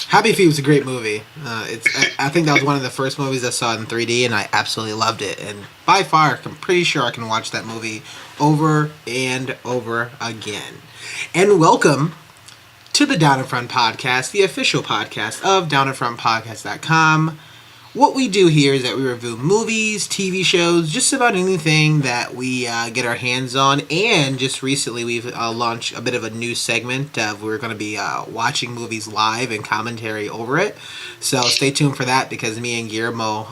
Happy Feet was a great movie. I think that was one of the first movies I saw in 3D, and I absolutely loved it. And by far, I'm pretty sure I can watch that movie over and over again. And welcome to the Down in Front Podcast, the official podcast of downinfrontpodcast.com. What we do here is that we review movies, TV shows, just about anything that we get our hands on. And just recently, we've launched a bit of a new segment of we're going to be watching movies live and commentary over it. So stay tuned for that because me and Guillermo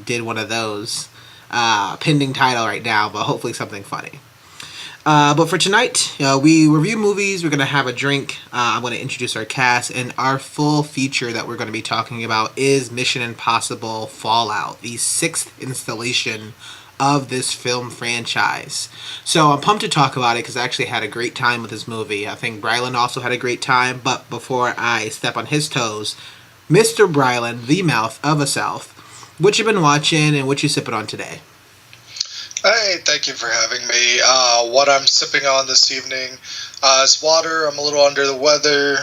did one of those. Pending title right now, but hopefully something funny. But for tonight, we review movies, we're going to have a drink, I'm going to introduce our cast, and our full feature that we're going to be talking about is Mission Impossible Fallout, the 6th installation of this film franchise. So I'm pumped to talk about it because I actually had a great time with this movie. I think Brylan also had a great time, but before I step on his toes, Mr. Brylan, the mouth of a South, what you been watching and what you sipping on today? Hey, thank you for having me. What I'm sipping on this evening is water. I'm a little under the weather,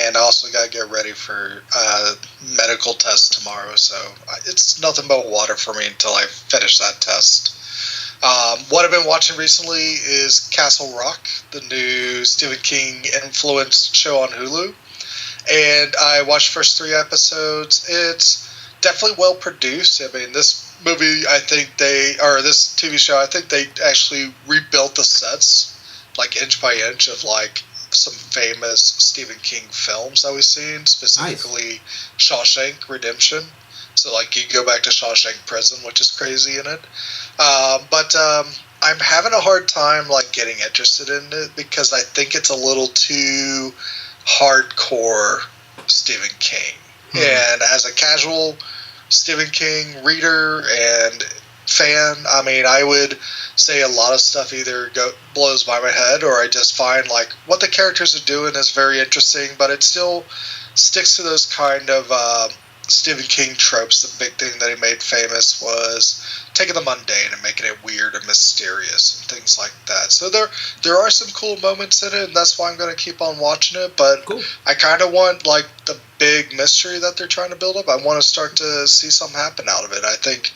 and I also got to get ready for medical test tomorrow, so it's nothing but water for me until I finish that test. What I've been watching recently is Castle Rock, the new Stephen King influenced show on Hulu, and I watched the first 3 episodes. It's definitely well produced. I mean, this movie, this TV show, I think they actually rebuilt the sets, like inch by inch, of like some famous Stephen King films that we've seen, specifically nice. Shawshank Redemption. So like you go back to Shawshank Prison, which is crazy in it. But I'm having a hard time like getting interested in it because I think it's a little too hardcore Stephen King. And as a casual Stephen King reader and fan, I mean, I would say a lot of stuff either blows by my head or I just find like what the characters are doing is very interesting, but it still sticks to those kind of Stephen King tropes. The big thing that he made famous was taking the mundane and making it weird and mysterious and things like that. So there are some cool moments in it, and that's why I'm going to keep on watching it. But cool. I kind of want like the big mystery that they're trying to build up. I want to start to see something happen out of it. I think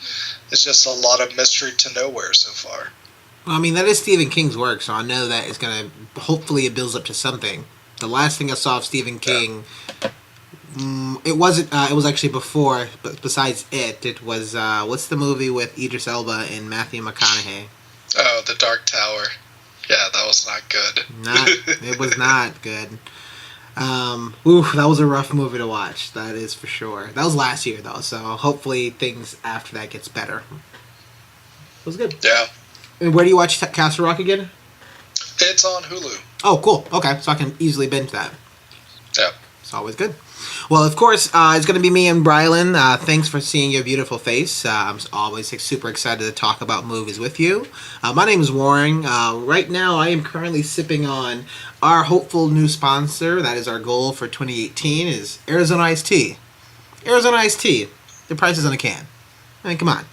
it's just a lot of mystery to nowhere so far. Well, I mean, that is Stephen King's work, so I know that it's going to, hopefully it builds up to something. The last thing I saw of Stephen King, it wasn't, it was actually before, but besides it was, what's the movie with Idris Elba and Matthew McConaughey? Oh, The Dark Tower. Yeah, that was not good. It was not good. That was a rough movie to watch. That is for sure. That was last year though, so hopefully things after that gets better. It was good. Yeah. And where do you watch Castle Rock again? It's on Hulu. Oh, cool. Okay, so I can easily binge that. Yeah. It's always good. Well, of course, it's going to be me and Brylan. Thanks for seeing your beautiful face. I'm always super excited to talk about movies with you. My name is Warren. Right now, I am currently sipping on our hopeful new sponsor. That is our goal for 2018 is Arizona Iced Tea. Arizona Iced Tea. The price is on a can. I mean, come on.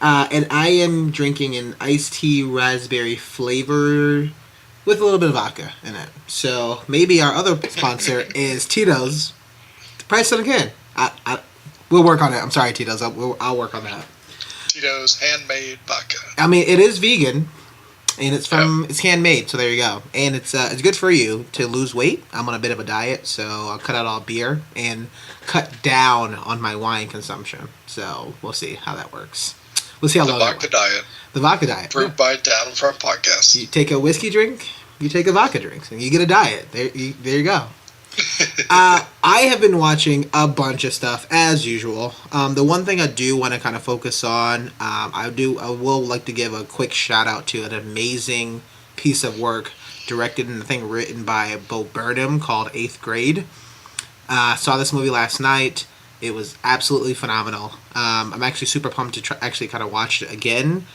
And I am drinking an iced tea raspberry flavor with a little bit of vodka in it. So maybe our other sponsor is Tito's. Price on a can. We'll work on it. I'm sorry, Tito's. I'll work on that. Tito's handmade vodka. I mean, it is vegan, and it's handmade. So there you go. And it's good for you to lose weight. I'm on a bit of a diet, so I'll cut out all beer and cut down on my wine consumption. So we'll see how that works. We'll see how long. The vodka diet. The vodka diet. Approved by Down in Front Podcast. You take a whiskey drink, you take a vodka drink, and you get a diet. There you go. I have been watching a bunch of stuff as usual. The one thing I do want to kind of focus on, I will like to give a quick shout out to an amazing piece of work directed and I think written by Bo Burnham, called Eighth Grade. Saw this movie last night. It was absolutely phenomenal. I'm actually super pumped to actually kind of watch it again.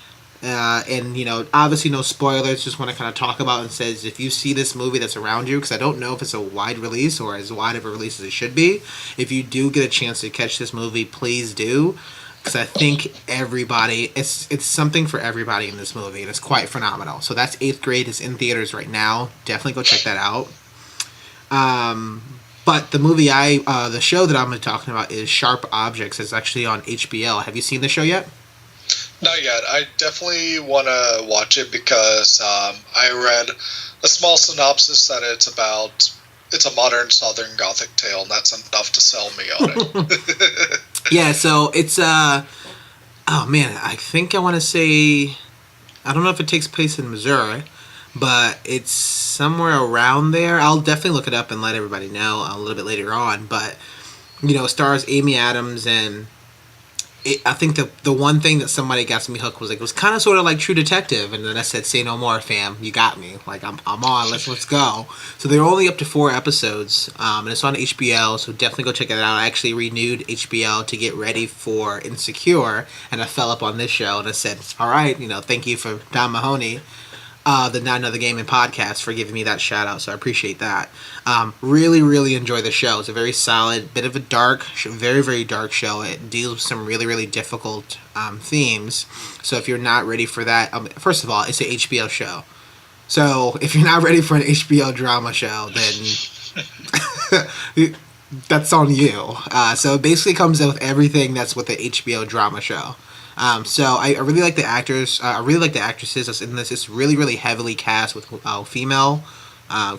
And, obviously no spoilers, just want to kind of talk about and says if you see this movie that's around you, because I don't know if it's a wide release or as wide of a release as it should be. If you do get a chance to catch this movie, please do. Because I think it's something for everybody in this movie, and it's quite phenomenal. So that's Eighth Grade. It's in theaters right now. Definitely go check that out. But the show that I'm going to be talking about is Sharp Objects. It's actually on HBO. Have you seen the show yet? Not yet. I definitely want to watch it because I read a small synopsis that it's a modern Southern Gothic tale, and that's enough to sell me on it. Yeah, so it's oh man, I think I want to say, I don't know if it takes place in Missouri, but it's somewhere around there. I'll definitely look it up and let everybody know a little bit later on. But it stars Amy Adams, and I think the one thing that somebody got me hooked was like it was kind of sort of like True Detective, and then I said, "Say no more, fam. You got me. Like I'm on. Let's go." So they're only up to 4 episodes, and it's on HBO. So definitely go check it out. I actually renewed HBO to get ready for Insecure, and I fell up on this show, and I said, "All right, thank you for Don Mahoney, the Not Another Gaming podcast, for giving me that shout out." So I appreciate that. Really, really enjoy the show. It's a very solid, bit of a dark, very, very dark show. It deals with some really, really difficult themes. So if you're not ready for that, first of all, it's an HBO show. So if you're not ready for an HBO drama show, then that's on you. So it basically comes out with everything that's with the HBO drama show. So I really like the actors. I really like the actresses that's in this. It's really, really heavily cast with female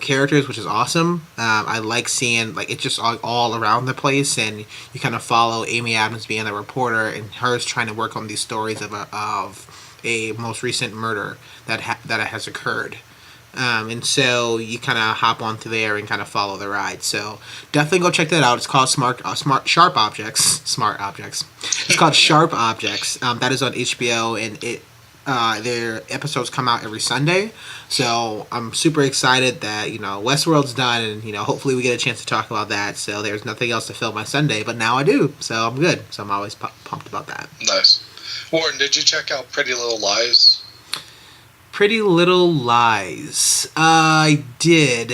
characters, which is awesome. I like seeing it's just all around the place, and you kind of follow Amy Adams being a reporter, and hers trying to work on these stories of a most recent murder that has occurred. And so you kind of hop onto there and kind of follow the ride. So definitely go check that out. It's called Sharp Objects. Smart Objects. It's called Sharp Objects. That is on HBO, and their episodes come out every Sunday. So I'm super excited that Westworld's done, and hopefully we get a chance to talk about that. So there's nothing else to fill my Sunday, but now I do. So I'm good. So I'm always pumped about that. Nice. Warren, did you check out Pretty Little Lies? Pretty Little Lies. I did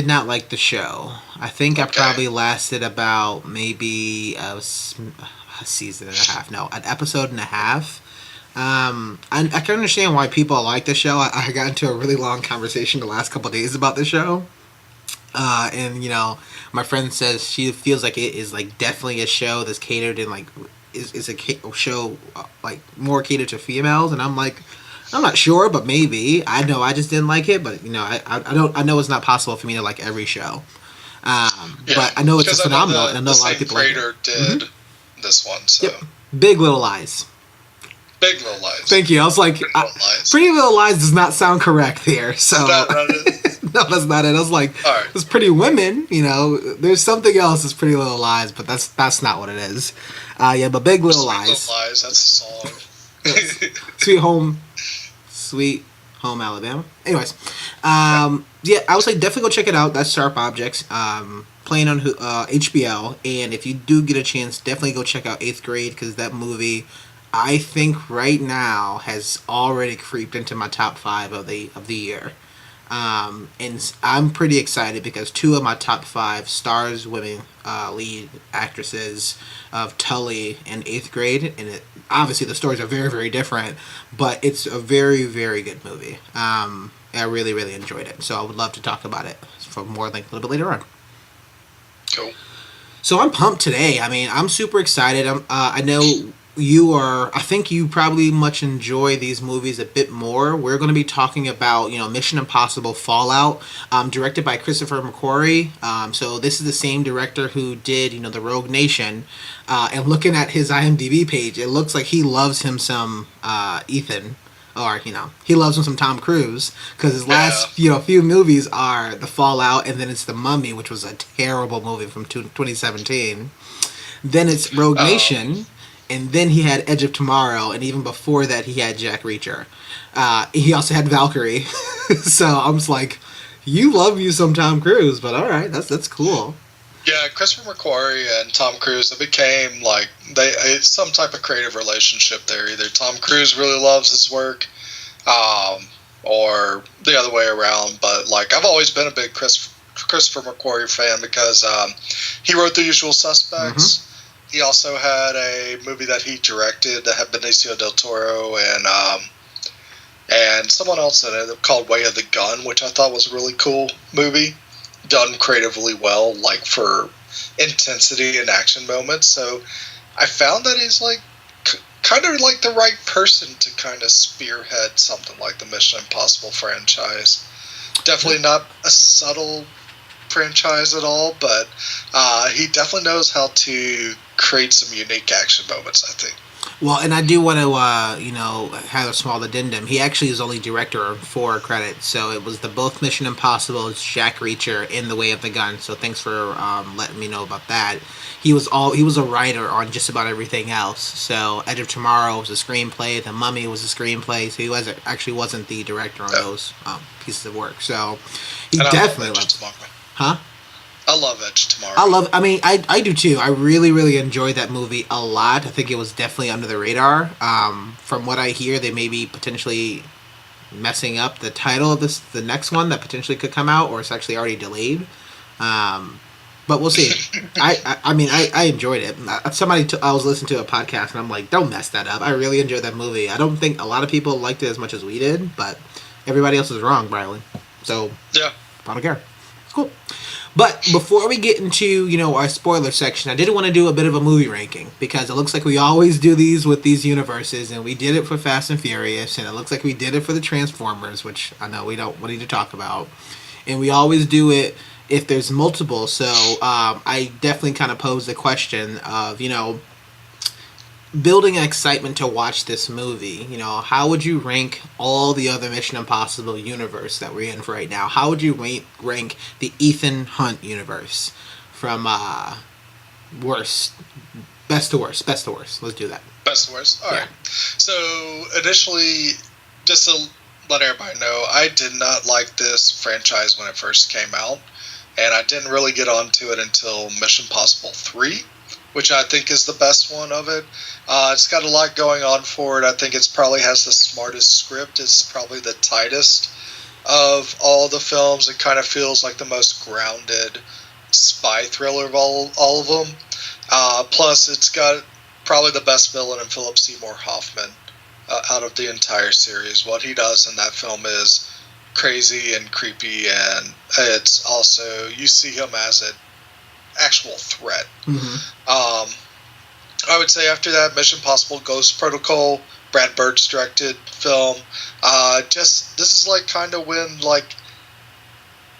not like the show. I think I probably lasted about maybe a season and a half. No, an episode and a half. I can understand why people like the show. I got into a really long conversation the last couple of days about the show. And my friend says she feels like it is definitely a show that's catered and is a show more catered to females, and I'm not sure, but maybe. I know I just didn't like it, but I know it's not possible for me to like every show. But I know it's phenomenal, and I know a lot of people like it. The creator did this one, so. Yep. Big Little Lies. Big Little Lies. Thank you. I was like, Pretty Little Lies does not sound correct here. So no, that's not it. I was like, all right. It's Pretty Women. There's something else that's Pretty Little Lies, but that's not what it is. But Big Little Lies. Little Lies. That's a song. Sweet Home Alabama. Anyways, I was definitely go check it out. That's Sharp Objects. Playing on HBO, and if you do get a chance, definitely go check out Eighth Grade, because that movie, I think right now, has already creeped into my top 5 of the year. And I'm pretty excited because 2 of my top 5 stars women lead actresses of Tully and Eighth Grade, and obviously the stories are very, very different, but it's a very, very good movie. I really, really enjoyed it, so I would love to talk about it for more a little bit later on. Cool. So I'm pumped today. I mean, I'm super excited. I know you are. I think you probably much enjoy these movies a bit more. We're going to be talking about Mission Impossible Fallout, directed by Christopher McQuarrie. So this is the same director who did the Rogue Nation. And looking at his IMDb page, it looks like he loves him some Ethan. Or, he loves him some Tom Cruise, because his last, few movies are The Fallout, and then it's The Mummy, which was a terrible movie from 2017. Then it's Rogue Nation, and then he had Edge of Tomorrow, and even before that he had Jack Reacher. He also had Valkyrie. So I'm just like, You love you some Tom Cruise, but all right, that's cool. Yeah, Christopher McQuarrie and Tom Cruise, it became like it's some type of creative relationship there. Either Tom Cruise really loves his work, or the other way around. But like, I've always been a big Christopher McQuarrie fan because he wrote The Usual Suspects. He also had a movie that he directed that had Benicio del Toro and someone else in it called Way of the Gun, which I thought was a really cool movie, done creatively well, like for intensity and action moments. So I found that he's like kind of like the right person to kind of spearhead something like the Mission Impossible franchise. Definitely not a subtle franchise at all, but he definitely knows how to create some unique action moments, I think. Well, and I do want to, have a small addendum. He actually is only director of 4 credits, so it was the both Mission Impossible, Jack Reacher, and The Way of the Gun. So thanks for letting me know about that. He was a writer on just about everything else. So Edge of Tomorrow was a screenplay. The Mummy was a screenplay. So he wasn't the director on those pieces of work. So he definitely loves. Huh? I love Edge Tomorrow. I do too. I really, really enjoyed that movie a lot. I think it was definitely under the radar. From what I hear, they may be potentially messing up the title of the next one that potentially could come out, or it's actually already delayed. But we'll see. I enjoyed it. I was listening to a podcast and I'm like, don't mess that up. I really enjoyed that movie. I don't think a lot of people liked it as much as we did, but everybody else is wrong, Briley. So yeah, I don't care. It's cool. But before we get into, our spoiler section, I did want to do a bit of a movie ranking, because it looks like we always do these with these universes, and we did it for Fast and Furious, and it looks like we did it for the Transformers, which I know we need to talk about, and we always do it if there's multiple. So I definitely kind of pose the question of, building an excitement to watch this movie. How would you rank all the other Mission Impossible universe that we're in for right now? How would you rank the Ethan Hunt universe from best to worst? Let's do that. Best to worst? All right. So initially, just to let everybody know, I did not like this franchise when it first came out, and I didn't really get onto it until Mission Impossible 3, which I think is the best one of it. It's got a lot going on for it. I think it probably has the smartest script. It's probably the tightest of all the films. It kind of feels like the most grounded spy thriller of all of them. Plus, it's got probably the best villain in Philip Seymour Hoffman out of the entire series. What he does in that film is crazy and creepy, and it's also, you see him as an actual threat. Mm-hmm. I would say after that, Mission Impossible Ghost Protocol, Brad Bird's directed film. This is like kind of when like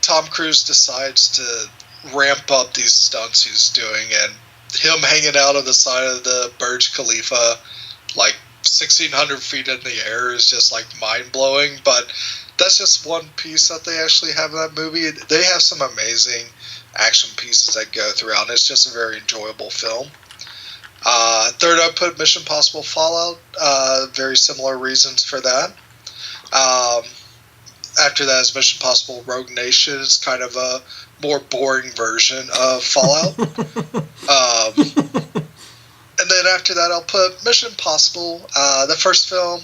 Tom Cruise decides to ramp up these stunts he's doing, and him hanging out on the side of the Burj Khalifa, like 1,600 feet in the air, is just like mind blowing. But that's just one piece that they actually have in that movie. They have some amazing action pieces that go throughout, and it's just a very enjoyable film. Third, I put Mission Impossible Fallout. Very similar reasons for that. After that is Mission Impossible Rogue Nation. It's kind of a more boring version of Fallout. And then after that, I'll put Mission Impossible. The first film,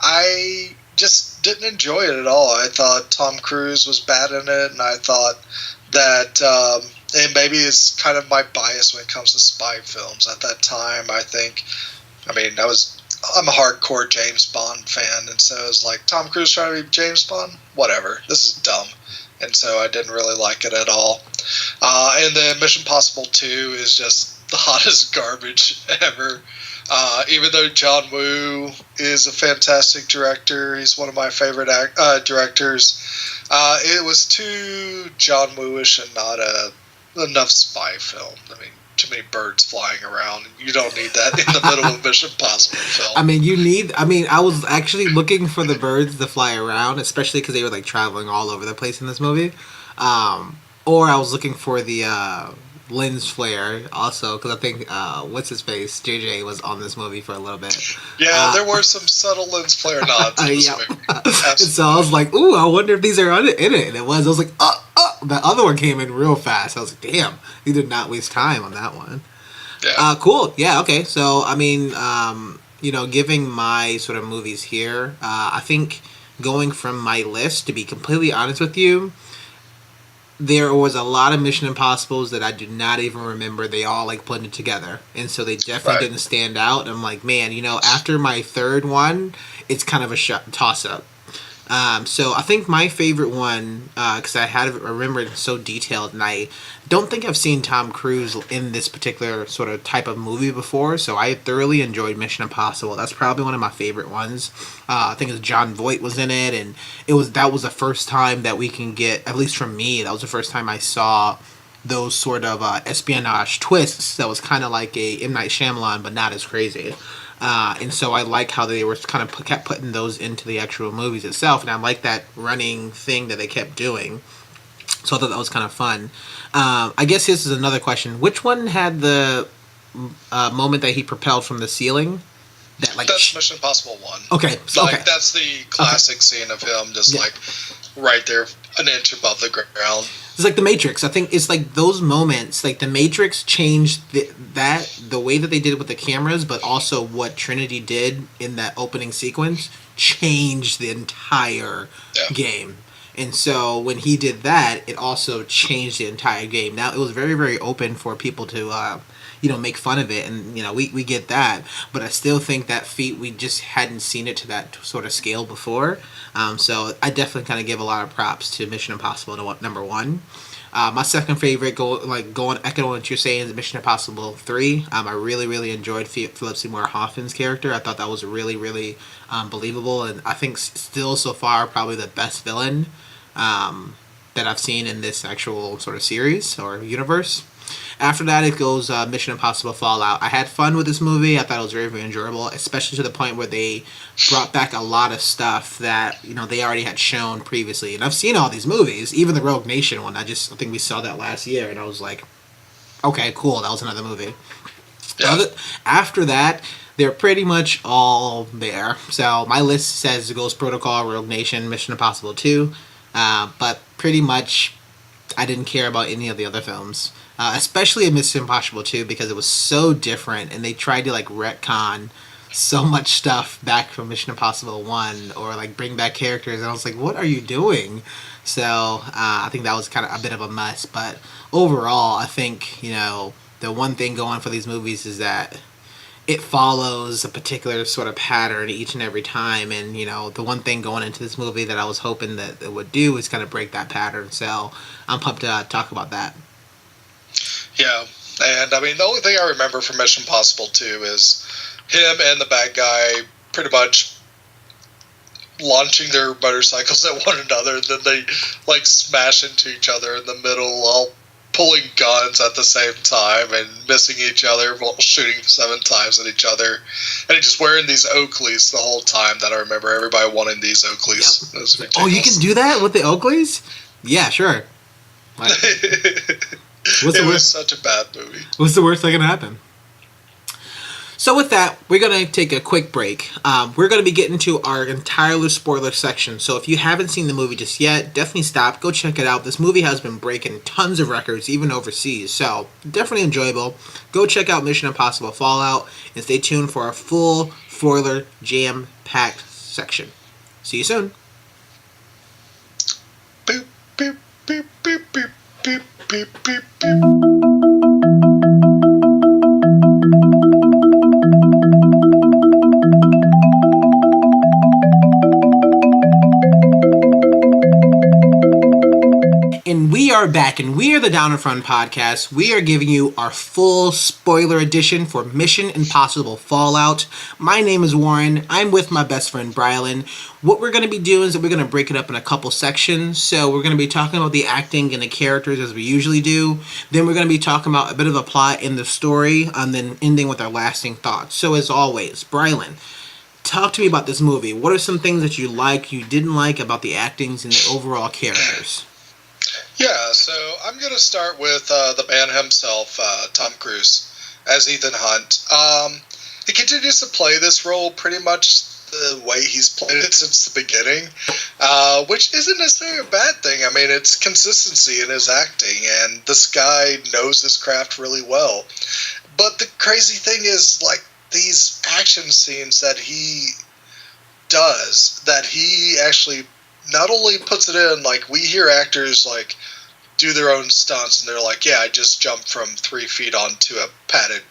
I just didn't enjoy it at all. I thought Tom Cruise was bad in it, and I thought that, and maybe it's kind of my bias when it comes to spy films. At that time, I'm a hardcore James Bond fan, and so it was like, Tom Cruise trying to be James Bond? Whatever. This is dumb. And so I didn't really like it at all. And then Mission Impossible 2 is just the hottest garbage ever. Even though John Woo is a fantastic director, he's one of my favorite directors, it was too John Woo-ish and not enough spy film. I mean, too many birds flying around. You don't need that in the middle of a Mission Impossible film. I was actually looking for the birds to fly around, especially because they were like traveling all over the place in this movie. Or I was looking for the lens flare also, because I think what's his face JJ was on this movie for a little bit. Yeah, there were some subtle lens flare nods in this movie. And so I was like, ooh, I wonder if these are in it. And it was. I was like, the other one came in real fast. I was like, damn, he did not waste time on that one. Yeah. Cool. Yeah. Okay. So I mean, giving my sort of movies here, I think going from my list, to be completely honest with you, there was a lot of Mission Impossibles that I do not even remember. They all like blended together, and so they definitely didn't stand out. I'm like, man, after my third one, it's kind of a toss up. So I think my favorite one, because I remember it so detailed, and I don't think I've seen Tom Cruise in this particular sort of type of movie before, so I thoroughly enjoyed Mission Impossible. That's probably one of my favorite ones. I think it's John Voight was in it, and that was the first time that we can get, at least for me, that was the first time I saw those sort of espionage twists that was kind of like a M. Night Shyamalan, but not as crazy. And so I like how they were kind of kept putting those into the actual movies itself, and I like that running thing that they kept doing. So I thought that was kind of fun. I guess this is another question. Which one had the moment that he propelled from the ceiling? That's Mission Impossible 1. Okay. That's the classic scene of him just right there, an inch above the ground. It's like The Matrix. I think it's like those moments, like The Matrix changed the way that they did it with the cameras, but also what Trinity did in that opening sequence changed the entire game. And so when he did that, it also changed the entire game. Now, it was very, very open for people to, make fun of it, and, we get that. But I still think that feat, we just hadn't seen it to that sort of scale before. So I definitely kind of give a lot of props to Mission Impossible number 1. My second favorite, echoing what you're saying, is Mission Impossible 3. I really, really enjoyed Philip Seymour Hoffman's character. I thought that was really, really believable, and I think still so far probably the best villain that I've seen in this actual sort of series or universe. After that, it goes Mission Impossible Fallout. I had fun with this movie. I thought it was very, very enjoyable, especially to the point where they brought back a lot of stuff that they already had shown previously. And I've seen all these movies, even the Rogue Nation one. I think we saw that last year, and I was like, okay, cool, that was another movie. Yeah. After that, they're pretty much all there. So my list says Ghost Protocol, Rogue Nation, Mission Impossible 2. But pretty much I didn't care about any of the other films. Especially in Mission Impossible 2, because it was so different, and they tried to retcon so much stuff back from Mission Impossible 1, or bring back characters, and I was like, what are you doing? So I think that was kind of a bit of a mess, but overall I think the one thing going for these movies is that it follows a particular sort of pattern each and every time, and the one thing going into this movie that I was hoping that it would do is kind of break that pattern, so I'm pumped to talk about that. Yeah, and I mean, the only thing I remember from Mission Impossible 2 is him and the bad guy pretty much launching their motorcycles at one another, and then they smash into each other in the middle while pulling guns at the same time and missing each other while shooting 7 times at each other, and he's just wearing these Oakleys the whole time. That I remember everybody wanting these Oakleys. Yep. Oh, you can do that with the Oakleys? Yeah, sure. It was such a bad movie. What's the worst that can happen? So with that, we're going to take a quick break. We're going to be getting to our entirely spoiler section. So if you haven't seen the movie just yet, definitely stop. Go check it out. This movie has been breaking tons of records, even overseas. So definitely enjoyable. Go check out Mission Impossible Fallout, and stay tuned for our full spoiler jam-packed section. See you soon. Boop, boop, boop, boop, boop, boop, boop, boop, boop. And we are back, and we are the Down in Front podcast. We are giving you our full spoiler edition for Mission Impossible Fallout. My name is Warren. I'm with my best friend, Brylan. What we're going to be doing is that we're going to break it up in a couple sections. So we're going to be talking about the acting and the characters as we usually do. Then we're going to be talking about a bit of the plot and the story, and then ending with our lasting thoughts. So as always, Brylan, talk to me about this movie. What are some things that you didn't like about the actings and the overall characters? Yeah, so So I'm going to start with the man himself, Tom Cruise, as Ethan Hunt. He continues to play this role pretty much the way he's played it since the beginning, which isn't necessarily a bad thing. I mean, it's consistency in his acting, and this guy knows his craft really well. But the crazy thing is, like, these action scenes that he does, that he actually not only puts it in, like, we hear actors, like, do their own stunts, and they're like, yeah, I just jumped from 3 feet onto a padded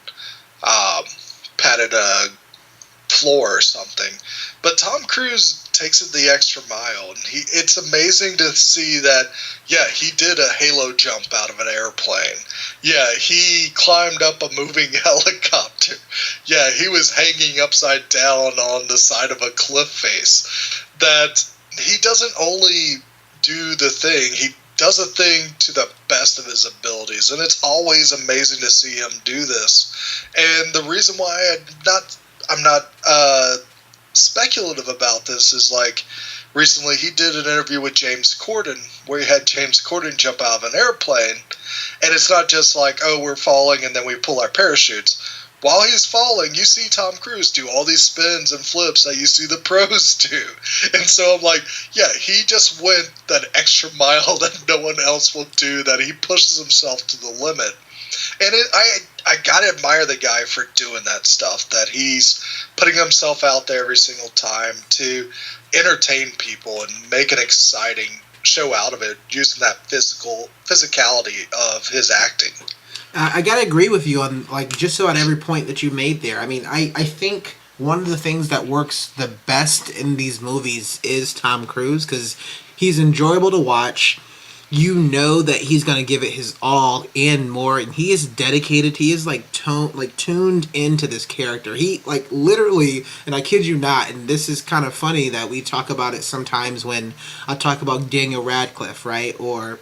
floor or something. But Tom Cruise takes it the extra mile, and it's amazing to see that, yeah, he did a halo jump out of an airplane. Yeah, he climbed up a moving helicopter. Yeah, he was hanging upside down on the side of a cliff face. That he doesn't only do the thing, he does a thing to the best of his abilities, and it's always amazing to see him do this. And the reason why I'm not speculative about this is, like, recently he did an interview with James Corden where he had James Corden jump out of an airplane, and it's not just like, oh, we're falling and then we pull our parachutes. While he's falling, you see Tom Cruise do all these spins and flips that you see the pros do. And so I'm like, yeah, he just went that extra mile that no one else will do, that he pushes himself to the limit. And I gotta admire the guy for doing that stuff, that he's putting himself out there every single time to entertain people and make an exciting show out of it, using that physicality of his acting. I gotta agree with you on, like, just about every point that you made there. I mean, I think one of the things that works the best in these movies is Tom Cruise, because he's enjoyable to watch. You know that he's gonna give it his all and more, and he is dedicated. He is tuned into this character. He, like, literally, and I kid you not, and this is kind of funny that we talk about it sometimes when I talk about Daniel Radcliffe, right? Or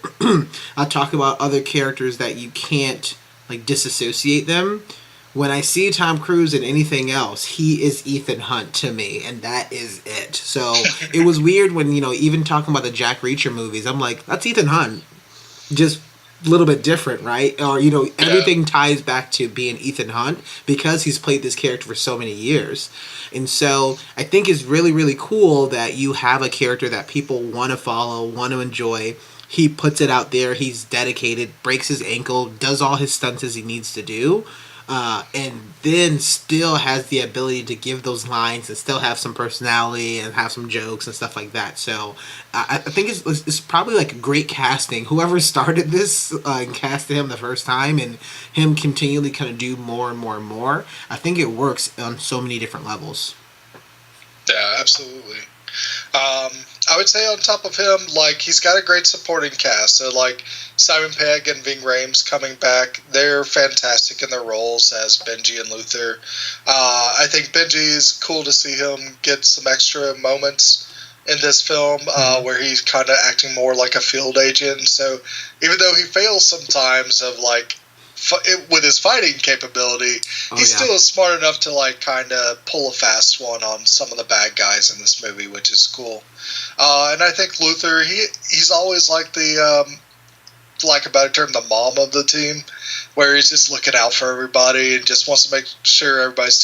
I talk about other characters that you can't, like, disassociate them. When I see Tom Cruise in anything else, he is Ethan Hunt to me, and that is it. So it was weird when, even talking about the Jack Reacher movies, I'm like, that's Ethan Hunt, just a little bit different, right? Or, everything ties back to being Ethan Hunt because he's played this character for so many years. And so I think it's really, really cool that you have a character that people want to follow, want to enjoy. He puts it out there, he's dedicated, breaks his ankle, does all his stunts as he needs to do. And then still has the ability to give those lines and still have some personality and have some jokes and stuff like that. So I think it's probably, like, a great casting. Whoever started this and casted him the first time, and him continually kind of do more and more and more, I think it works on so many different levels. Yeah, absolutely. I would say on top of him, like, he's got a great supporting cast. So, like, Simon Pegg and Ving Rhames coming back, they're fantastic in their roles as Benji and Luther. I think Benji is cool to see him get some extra moments in this film, where he's kind of acting more like a field agent. So even though he fails sometimes of, like, with his fighting capability, he's still smart enough to, like, kind of pull a fast one on some of the bad guys in this movie, which is cool. And I think Luther, he's always like the, like a better term, the mom of the team, where he's just looking out for everybody and just wants to make sure everybody's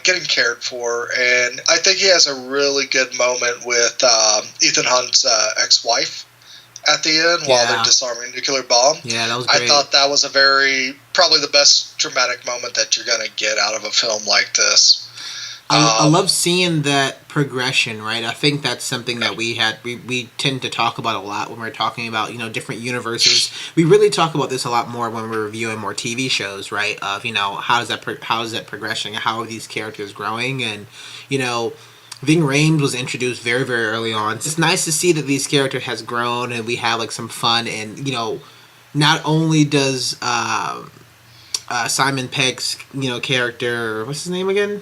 getting cared for. And I think he has a really good moment with Ethan Hunt's ex-wife at the end while they're disarming a nuclear bomb. Yeah, that was great. I thought that was probably the best dramatic moment that you're going to get out of a film like this. I love seeing that progression, right? I think that's something that we tend to talk about a lot when we're talking about, different universes. We really talk about this a lot more when we're reviewing more TV shows, right? Of, how is that progression? How are these characters growing? And, Ving Rhames was introduced very, very early on. It's nice to see that these character has grown and we have, like, some fun. And, not only does Simon Pegg's, character, what's his name again?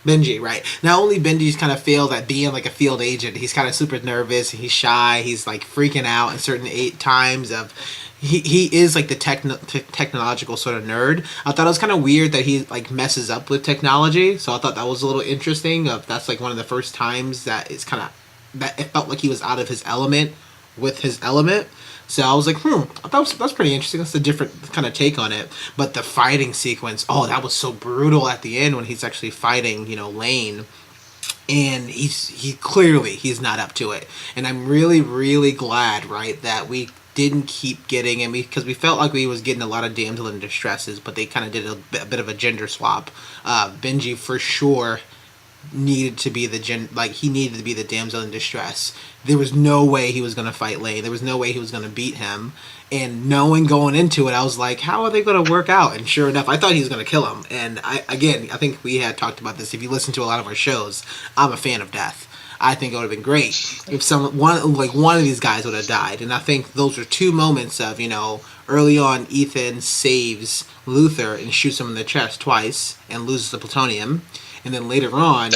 Benji, right. Not only Benji's kind of failed at being, like, a field agent, he's kind of super nervous, he's shy, he's, like, freaking out in certain times of... He is, like, the technological sort of nerd. I thought it was kind of weird that he, like, messes up with technology, so I thought that was a little interesting. That's, like, one of the first times that it's kind of... that it felt like he was out of his element with his element. So I was like, that's pretty interesting. That's a different kind of take on it. But the fighting sequence, oh, that was so brutal at the end when he's actually fighting, Lane, and he's not up to it. And I'm really, really glad, right, that we didn't keep getting him, because we felt like we was getting a lot of damsel in distresses, but they kind of did a bit of a gender swap. Benji for sure needed to be he needed to be the damsel in distress. There was no way he was going to fight Lane. There was no way he was going to beat him. And knowing going into it, I was like, how are they going to work out? And sure enough, I thought he was going to kill him. And I think we had talked about this. If you listen to a lot of our shows, I'm a fan of death. I think it would have been great if one of these guys would have died. And I think those are two moments of, early on, Ethan saves Luther and shoots him in the chest twice and loses the plutonium. And then later on,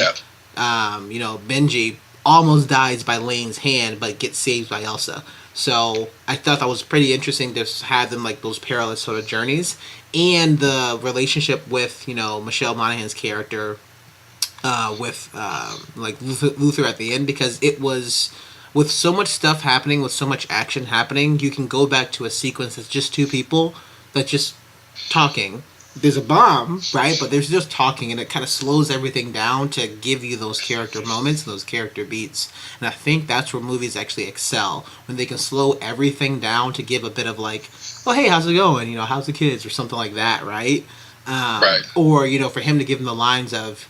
Benji almost dies by Lane's hand, but gets saved by Elsa. So I thought that was pretty interesting to have them like those perilous sort of journeys, and the relationship with Michelle Monaghan's character with Luther at the end, because it was with so much stuff happening, with so much action happening, you can go back to a sequence that's just two people that just talking. There's a bomb, right? But there's just talking, and it kind of slows everything down to give you those character moments, those character beats. And I think that's where movies actually excel, when they can slow everything down to give a bit of like, oh, hey, how's it going? How's the kids? Or something like that, right? Right. Or, for him to give him the lines of,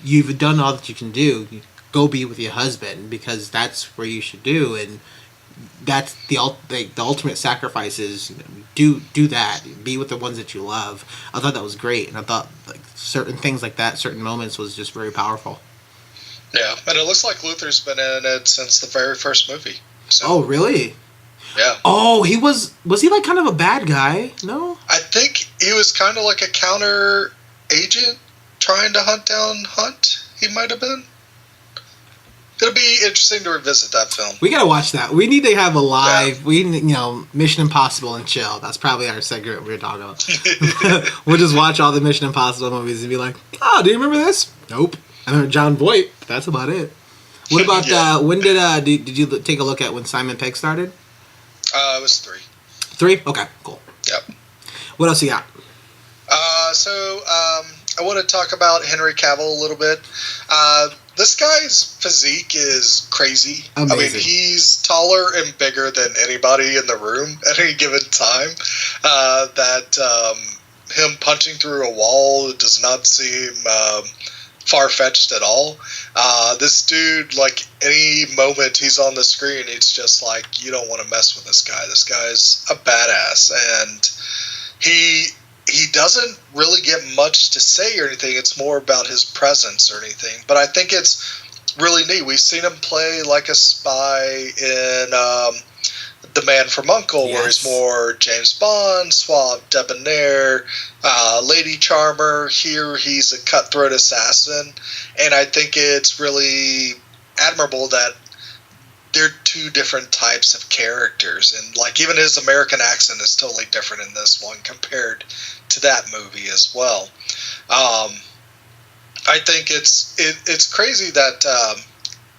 you've done all that you can do, go be with your husband, because that's where you should do. And that's the ultimate sacrifice is do that, be with the ones that you love. I thought that was great, and I thought like certain things like that, certain moments was just very powerful. Yeah, and it looks like Luther's been in it since the very first movie. So. Oh, really? Yeah. Oh, was he like kind of a bad guy? No? I think he was kind of like a counter agent trying to hunt down Hunt. He might have been. It'll be interesting to revisit that film. We gotta watch that. We need to have a live. Yeah. Mission Impossible and chill. That's probably our segment we're talking about. We'll just watch all the Mission Impossible movies and be like, "Oh, do you remember this?" Nope. I remember John Voight. That's about it. What about when did you take a look at when Simon Pegg started? It was 3. 3? Okay, cool. Yep. What else you got? I want to talk about Henry Cavill a little bit. This guy's physique is crazy. Amazing. I mean, he's taller and bigger than anybody in the room at any given time. Him punching through a wall does not seem far-fetched at all. This dude, like, any moment he's on the screen, it's just like, you don't want to mess with this guy. This guy's a badass, and he doesn't really get much to say or anything. It's more about his presence or anything. But I think it's really neat. We've seen him play like a spy in The Man from U.N.C.L.E., Yes. where he's more James Bond, suave, debonair, lady charmer. Here he's a cutthroat assassin. And I think it's really admirable that they're two different types of characters, and like even his American accent is totally different in this one compared to that movie as well. I think it's crazy that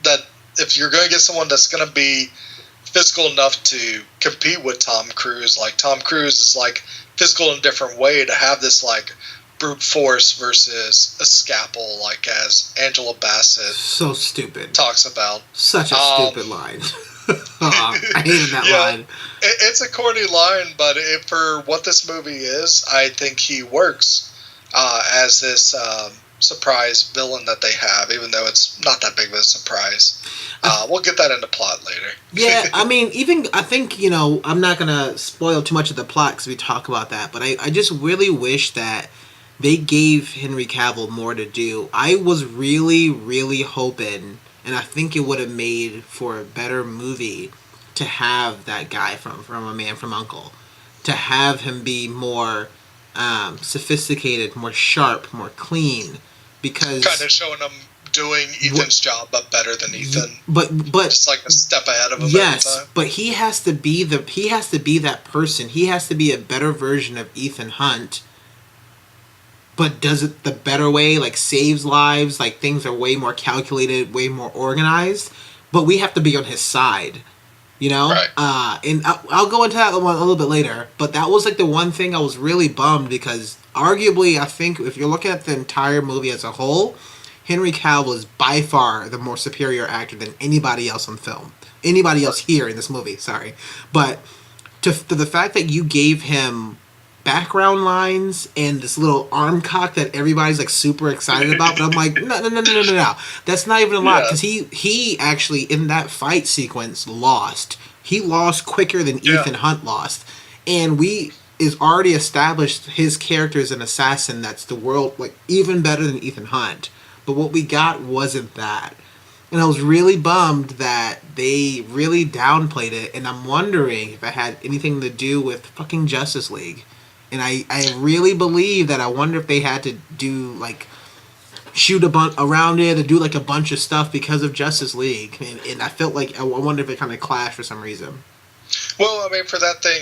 that if you're going to get someone that's going to be physical enough to compete with Tom Cruise, like Tom Cruise is like physical in a different way, to have this like brute force versus a scalpel, like as Angela Bassett So stupid. talks about. Such a stupid line. I hated that line. It's a corny line, but for what this movie is, I think he works as this surprise villain that they have, even though it's not that big of a surprise. We'll get that into plot later. Yeah, I mean, I think, I'm not going to spoil too much of the plot because we talk about that, but I just really wish that they gave Henry Cavill more to do. I was really, really hoping, and I think it would have made for a better movie to have that guy from A Man from U.N.C.L.E., to have him be more sophisticated, more sharp, more clean, because kind of showing him doing Ethan's job, but better than Ethan. But just like a step ahead of him. Yes, every time. but he has to be that person. He has to be a better version of Ethan Hunt, but does it the better way, like saves lives, like things are way more calculated, way more organized, but we have to be on his side. You know, Right. And I'll go into that one a little bit later. But that was like the one thing I was really bummed because arguably, I think if you're looking at the entire movie as a whole, Henry Cavill is by far the more superior actor than anybody else on film. Anybody else here in this movie, sorry. But to the fact that you gave him background lines and this little arm cock that everybody's like super excited about, but I'm like, no. That's not even a lot because he actually in that fight sequence lost. He lost quicker than Ethan Hunt lost, and we is already established his character as an assassin that's the world like even better than Ethan Hunt. But what we got wasn't that. And I was really bummed that they really downplayed it, and I'm wondering if it had anything to do with fucking Justice League. And I really believe that I wonder if they had to do, like, shoot around it or do, like, a bunch of stuff because of Justice League. And I felt like, I wonder if it kind of clashed for some reason. Well, I mean, for that thing,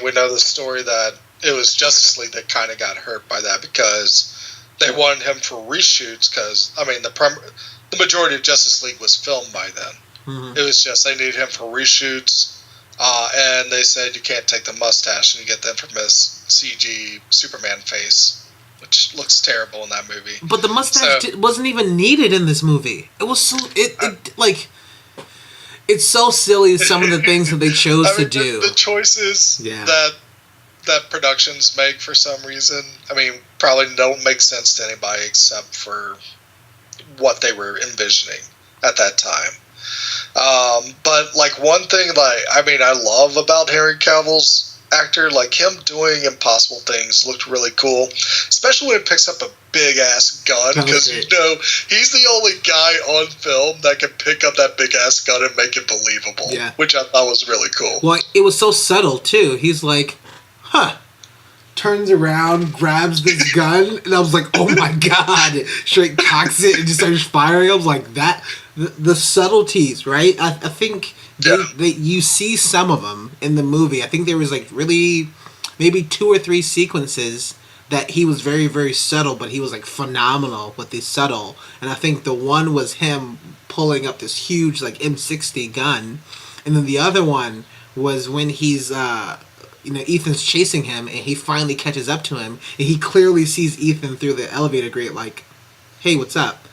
we know the story that it was Justice League that kind of got hurt by that because they wanted him for reshoots because, I mean, the majority of Justice League was filmed by then. Mm-hmm. It was just they needed him for reshoots. And they said you can't take the mustache and you get the infamous CG Superman face, which looks terrible in that movie. But the mustache wasn't even needed in this movie. It was so it's so silly some of the things that they chose to do. The choices that productions make for some reason, I mean, probably don't make sense to anybody except for what they were envisioning at that time. But like one thing I love about Henry Cavill's actor, like him doing impossible things looked really cool, especially when he picks up a big ass gun because he's the only guy on film that can pick up that big ass gun and make it believable, which I thought was really cool. Well, it was so subtle too. He's like, turns around, grabs this gun, and I was like, oh my god, straight cocks it and just starts firing. I was like, that the subtleties, right? I think they you see some of them in the movie. I think there was like really maybe 2 or 3 sequences that he was very, very subtle, but he was like phenomenal with the subtle. And I think the one was him pulling up this huge like M60 gun, and then the other one was when he's Ethan's chasing him and he finally catches up to him and he clearly sees Ethan through the elevator grate like, hey, what's up?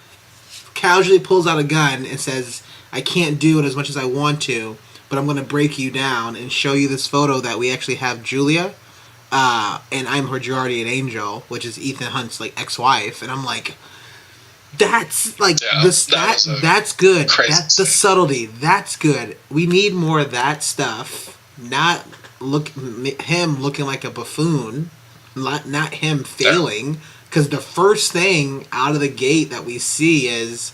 Casually pulls out a gun and says, I can't do it as much as I want to, but I'm going to break you down and show you this photo that we actually have Julia, and I'm her guardian angel, which is Ethan Hunt's like ex-wife. And I'm like, that's like that's good. That's the subtlety. That's good. We need more of that stuff. Not him looking like a buffoon, not him failing. Because the first thing out of the gate that we see is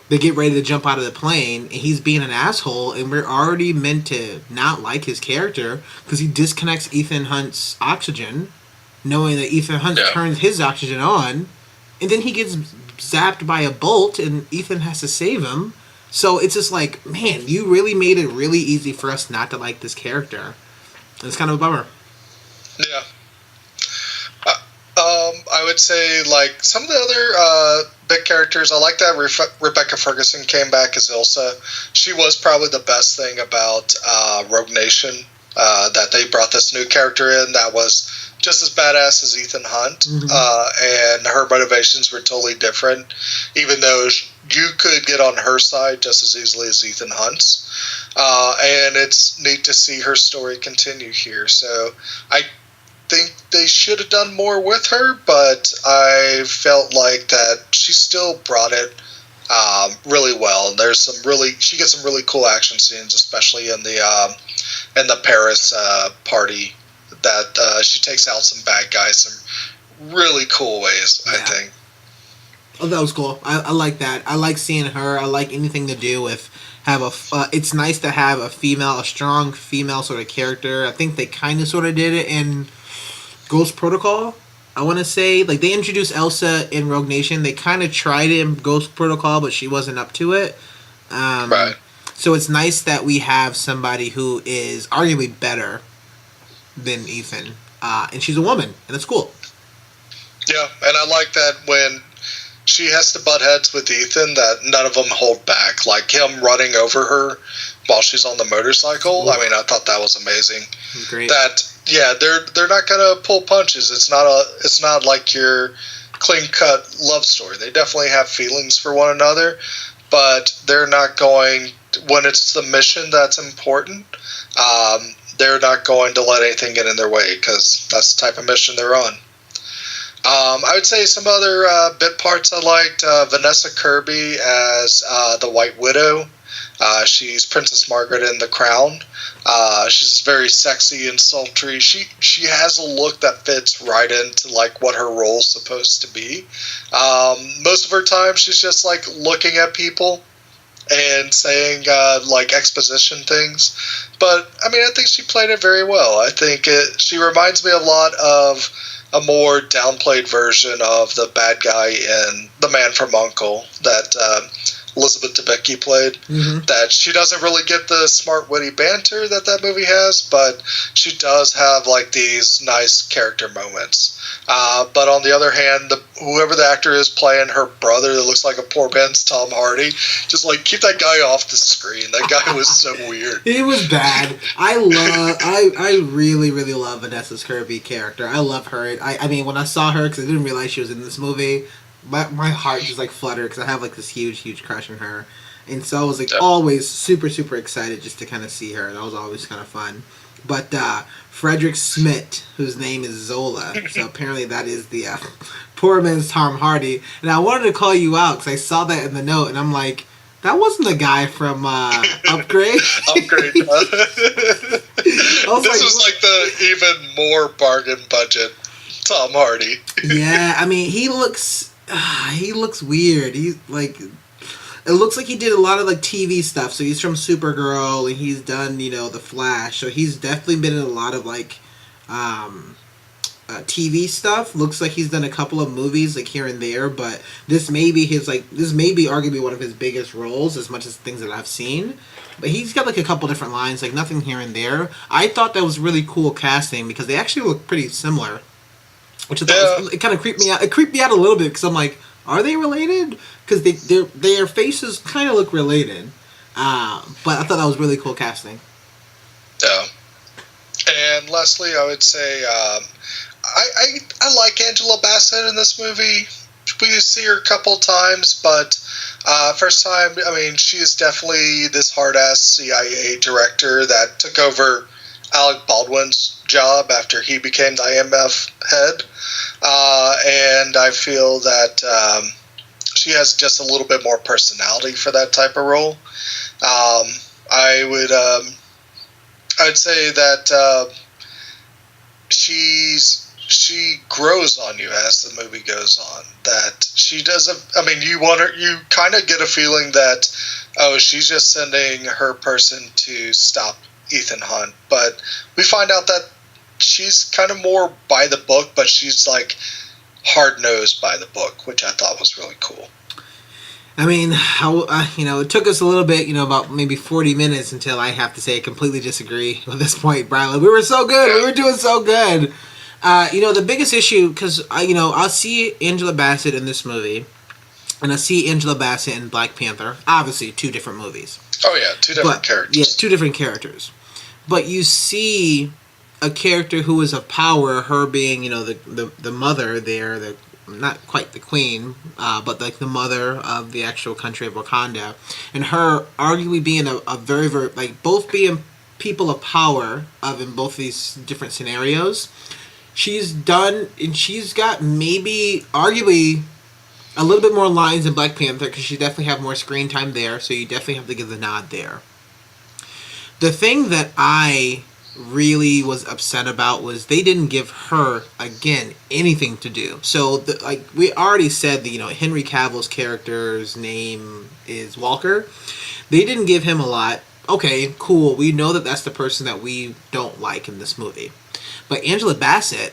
they get ready to jump out of the plane, and he's being an asshole, and we're already meant to not like his character because he disconnects Ethan Hunt's oxygen, knowing that Ethan Hunt turns his oxygen on, and then he gets zapped by a bolt, and Ethan has to save him. So it's just like, man, you really made it really easy for us not to like this character. It's kind of a bummer. Yeah. I would say, like, some of the other big characters, I like that Rebecca Ferguson came back as Ilsa. She was probably the best thing about Rogue Nation, that they brought this new character in that was just as badass as Ethan Hunt, and her motivations were totally different, even though you could get on her side just as easily as Ethan Hunt's. And it's neat to see her story continue here. So I think they should have done more with her, but I felt like that she still brought it really well. And she gets some really cool action scenes, especially in the Paris party, that she takes out some bad guys some really cool ways, I think. Oh, that was cool. I like that. I like seeing her. I like anything to do with it's nice to have a strong female sort of character. I think they kind of sort of did it in Ghost Protocol. I want to say, like, they introduced Elsa in Rogue Nation. They kind of tried it in Ghost Protocol, but she wasn't up to it. Right. So it's nice that we have somebody who is arguably better than Ethan, and she's a woman, and it's cool. Yeah, and I like that when she has to butt heads with Ethan, that none of them hold back. Like him running over her while she's on the motorcycle. I mean, I thought that was amazing. Great. That they're not gonna pull punches. It's not like your clean cut love story. They definitely have feelings for one another, but they're not going when it's the mission that's important. They're not going to let anything get in their way because that's the type of mission they're on. I would say some other bit parts I liked. Vanessa Kirby as the White Widow. She's Princess Margaret in The Crown. She's very sexy and sultry. She has a look that fits right into like what her role's supposed to be. Most of her time, she's just like looking at people and saying like exposition things. But I mean, I think she played it very well. I think she reminds me a lot of a more downplayed version of the bad guy in The Man from U.N.C.L.E. that Elizabeth Debicki played. Mm-hmm. That she doesn't really get the smart, witty banter that movie has, but she does have like these nice character moments. But on the other hand, whoever the actor is playing her brother that looks like a poor man's Tom Hardy, just like keep that guy off the screen. That guy was so weird. He was bad. I really, really love Vanessa Kirby character. I love her. I mean, when I saw her, because I didn't realize she was in this movie, my heart just like fluttered because I have like this huge crush on her, and so I was like always super excited just to kind of see her. That was always kind of fun. But Frederick Smith, whose name is Zola, so apparently that is the poor man's Tom Hardy. And I wanted to call you out because I saw that in the note, and I'm like, that wasn't the guy from Upgrade. Upgrade. This was like the even more bargain budget Tom Hardy. Yeah, I mean, he looks weird. He's like, it looks like he did a lot of like TV stuff. So he's from Supergirl, and he's done The Flash. So he's definitely been in a lot of like TV stuff. Looks like he's done a couple of movies like here and there. But this may be arguably one of his biggest roles, as much as things that I've seen. But he's got like a couple different lines, like nothing here and there. I thought that was really cool casting because they actually look pretty similar. Which I thought it kind of creeped me out. It creeped me out a little bit because I'm like, are they related? Because their faces kind of look related. But I thought that was really cool casting. Yeah. And lastly, I would say I like Angela Bassett in this movie. We see her a couple times, but first time, I mean, she is definitely this hard-ass CIA director that took over Alec Baldwin's job after he became the IMF head. And I feel that she has just a little bit more personality for that type of role. I'd say that she grows on you as the movie goes on. That she doesn't. I mean, you kind of get a feeling that she's just sending her person to stop Ethan Hunt, but we find out that she's kind of more by the book, but she's like hard-nosed by the book, which I thought was really cool. I mean, it took us a little bit, about maybe 40 minutes until I have to say I completely disagree at this point, Brian. We were so good. We were doing so good. The biggest issue, because, I'll see Angela Bassett in this movie, and I see Angela Bassett in Black Panther. Obviously, two different movies. Oh, yeah, two different characters. Yeah, two different characters. But you see a character who is of power, her being, the mother there, not quite the queen, but like the mother of the actual country of Wakanda, and her arguably being a very, very, like, both being people of power in both these different scenarios. She's got maybe, arguably, a little bit more lines in Black Panther, because she definitely have more screen time there, so you definitely have to give the nod there. The thing that I really was upset about was they didn't give her, again, anything to do. So, we already said that, Henry Cavill's character's name is Walker. They didn't give him a lot. Okay, cool. We know that that's the person that we don't like in this movie. But Angela Bassett,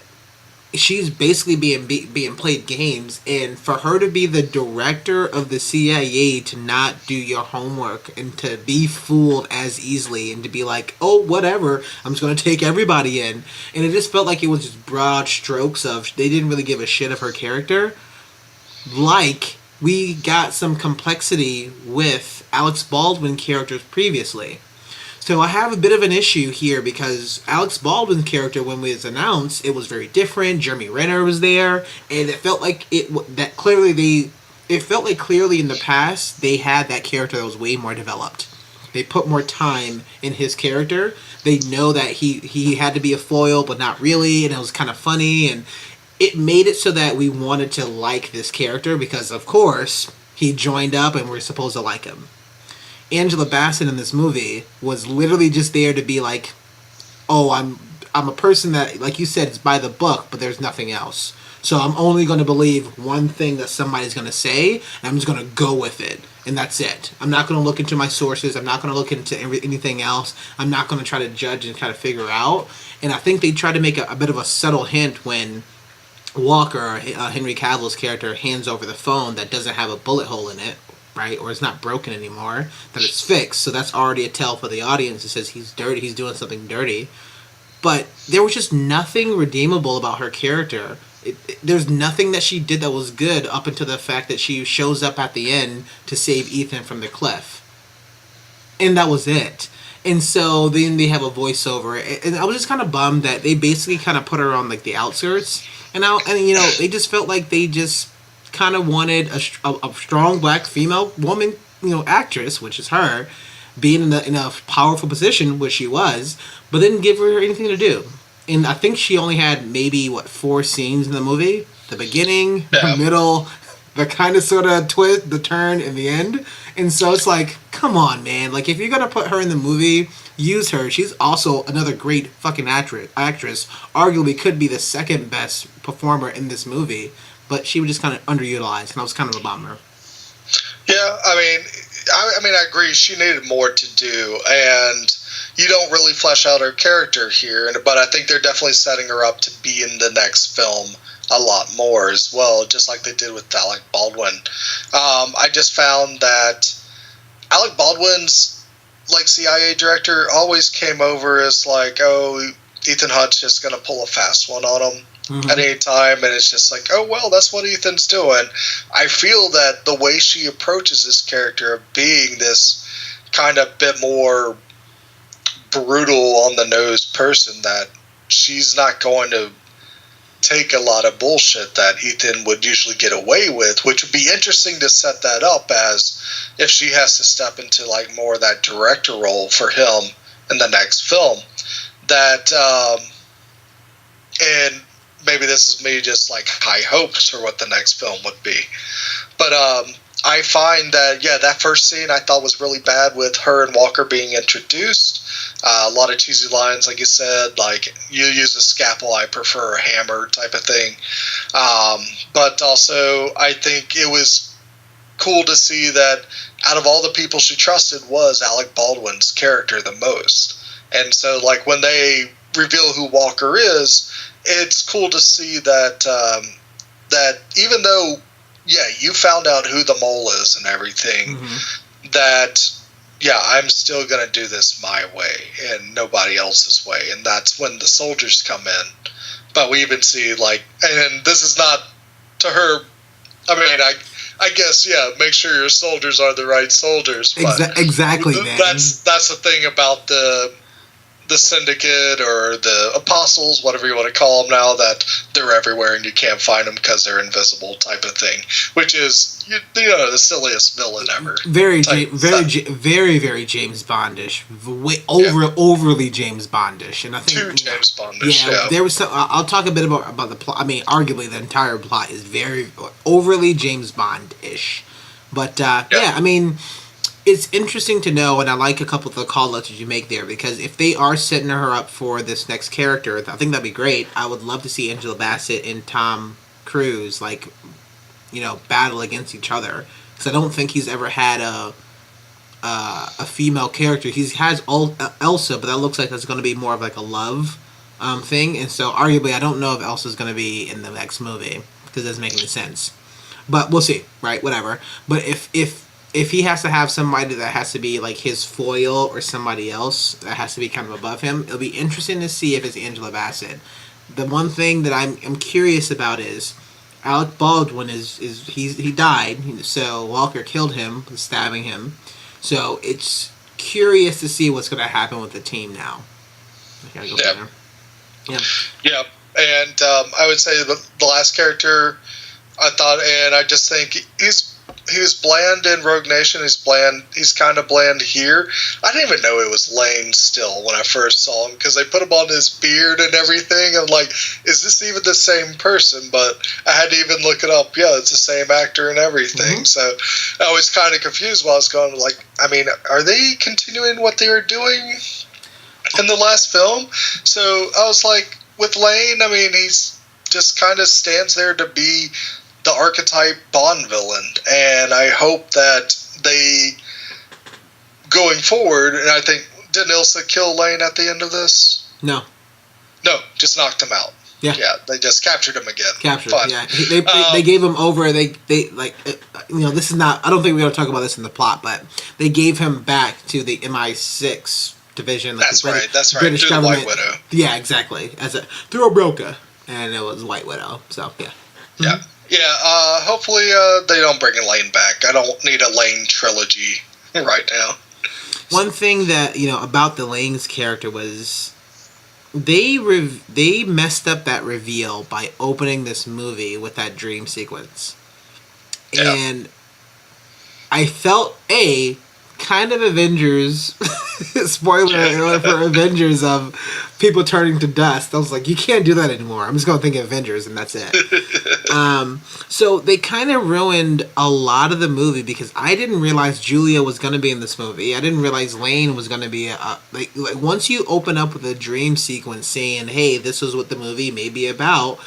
she's basically being played games, and for her to be the director of the CIA, to not do your homework and to be fooled as easily and to be like, oh, whatever, I'm just going to take everybody in. And it just felt like it was just broad strokes of, they didn't really give a shit of her character. Like, we got some complexity with Alex Baldwin characters previously. So I have a bit of an issue here because Alex Baldwin's character, when it was announced, it was very different. Jeremy Renner was there, and it felt like it felt like clearly in the past they had that character that was way more developed. They put more time in his character. They know that he had to be a foil, but not really, and it was kind of funny, and it made it so that we wanted to like this character because, of course, he joined up and we're supposed to like him. Angela Bassett in this movie was literally just there to be like, oh, I'm a person that, like you said, is by the book, but there's nothing else. So I'm only going to believe one thing that somebody's going to say, and I'm just going to go with it. And that's it. I'm not going to look into my sources. I'm not going to look into anything else. I'm not going to try to judge and try to figure out. And I think they tried to make a bit of a subtle hint when Walker, Henry Cavill's character, hands over the phone that doesn't have a bullet hole in it, right? Or it's not broken anymore, that it's fixed. So that's already a tell for the audience. It says he's dirty, he's doing something dirty. But there was just nothing redeemable about her character. There's nothing that she did that was good up until the fact that she shows up at the end to save Ethan from the cliff. And that was it. And so then they have a voiceover. And I was just kind of bummed that they basically kind of put her on like the outskirts. And they just felt like they just kind of wanted a strong black female woman, actress, which is her, being in a powerful position, which she was, but didn't give her anything to do. And I think she only had maybe 4 scenes in the movie: the beginning, the middle, the kind of sort of twist, the turn, and the end. And so it's like, come on, man! Like, if you're gonna put her in the movie, use her. She's also another great fucking actress. Arguably, could be the second best performer in this movie, but she was just kind of underutilized, and that was kind of a bummer. Yeah, I mean, I agree. She needed more to do, and you don't really flesh out her character here. But I think they're definitely setting her up to be in the next film a lot more as well, just like they did with Alec Baldwin. I just found that Alec Baldwin's CIA director always came over as like, oh, Ethan Hunt's just gonna pull a fast one on him. Mm-hmm. At any time, and it's just like, oh well, that's what Ethan's doing. I feel that the way she approaches this character of being this kind of bit more brutal on the nose person, that she's not going to take a lot of bullshit that Ethan would usually get away with, which would be interesting to set that up as if she has to step into like more of that director role for him in the next film. That and maybe this is me just like high hopes for what the next film would be. But I find that, that first scene I thought was really bad with her and Walker being introduced. A lot of cheesy lines, like you said, like, you use a scalpel, I prefer a hammer type of thing. But also, I think it was cool to see that out of all the people she trusted was Alec Baldwin's character the most. And so, like, when they reveal who Walker is, it's cool to see that that even though, you found out who the mole is and everything, that, I'm still going to do this my way and nobody else's way. And that's when the soldiers come in. But we even see, like, and this is not to her, I mean, I guess, make sure your soldiers are the right soldiers. But exactly, man. That's the thing about the syndicate or the apostles, whatever you want to call them now, that they're everywhere and you can't find them because they're invisible type of thing, which is, the silliest villain ever. Very very James Bondish, overly James Bondish, and I think too James Bondish. There was some. I'll talk a bit about the plot. I mean, arguably the entire plot is very overly James Bondish, but I mean, it's interesting to know, and I like a couple of the call-outs that you make there, because if they are setting her up for this next character, I think that'd be great. I would love to see Angela Bassett and Tom Cruise, like, battle against each other. Because I don't think he's ever had a female character. He has Elsa, but that looks like that's going to be more of like a love thing. And so, arguably, I don't know if Elsa's going to be in the next movie, because it doesn't make any sense. But we'll see, right? Whatever. But if he has to have somebody that has to be like his foil or somebody else that has to be kind of above him, it'll be interesting to see if it's Angela Bassett. The one thing that I'm curious about is Alec Baldwin he died, so Walker killed him, stabbing him. So it's curious to see what's going to happen with the team now. I gotta go from there. Yeah. And I would say the last character I thought, and I just think he was bland in Rogue Nation. He's bland. He's kind of bland here. I didn't even know it was Lane still when I first saw him, because they put him on his beard and everything. I'm like, is this even the same person? But I had to even look it up. Yeah, it's the same actor and everything. So I was kind of confused while I was going, like, I mean, are they continuing what they were doing in the last film? So I was like, with Lane, I mean, he's just kind of stands there to be the archetype Bond villain, and I hope that they, going forward, and I think, did Ilsa kill Lane at the end of this? No, just knocked him out. Yeah, they just captured him again. Fine. Yeah, they gave him over. They like, this is not. I don't think we're gonna talk about this in the plot, but they gave him back to the MI6 division. Like that's right. British through government. the White Widow. Yeah, exactly. Through a broker, and it was White Widow. So yeah. Yeah. Yeah, hopefully they don't bring Lane back. I don't need a Lane trilogy right now. One thing that, about the Lane's character was they messed up that reveal by opening this movie with that dream sequence. Yeah. And I felt, kind of Avengers, spoiler alert for Avengers, of people turning to dust. I was like, you can't do that anymore. I'm just going to think of Avengers, and that's it. So they kind of ruined a lot of the movie, because I didn't realize Julia was going to be in this movie. I didn't realize Lane was going to be like once you open up with a dream sequence saying, hey, this is what the movie may be about,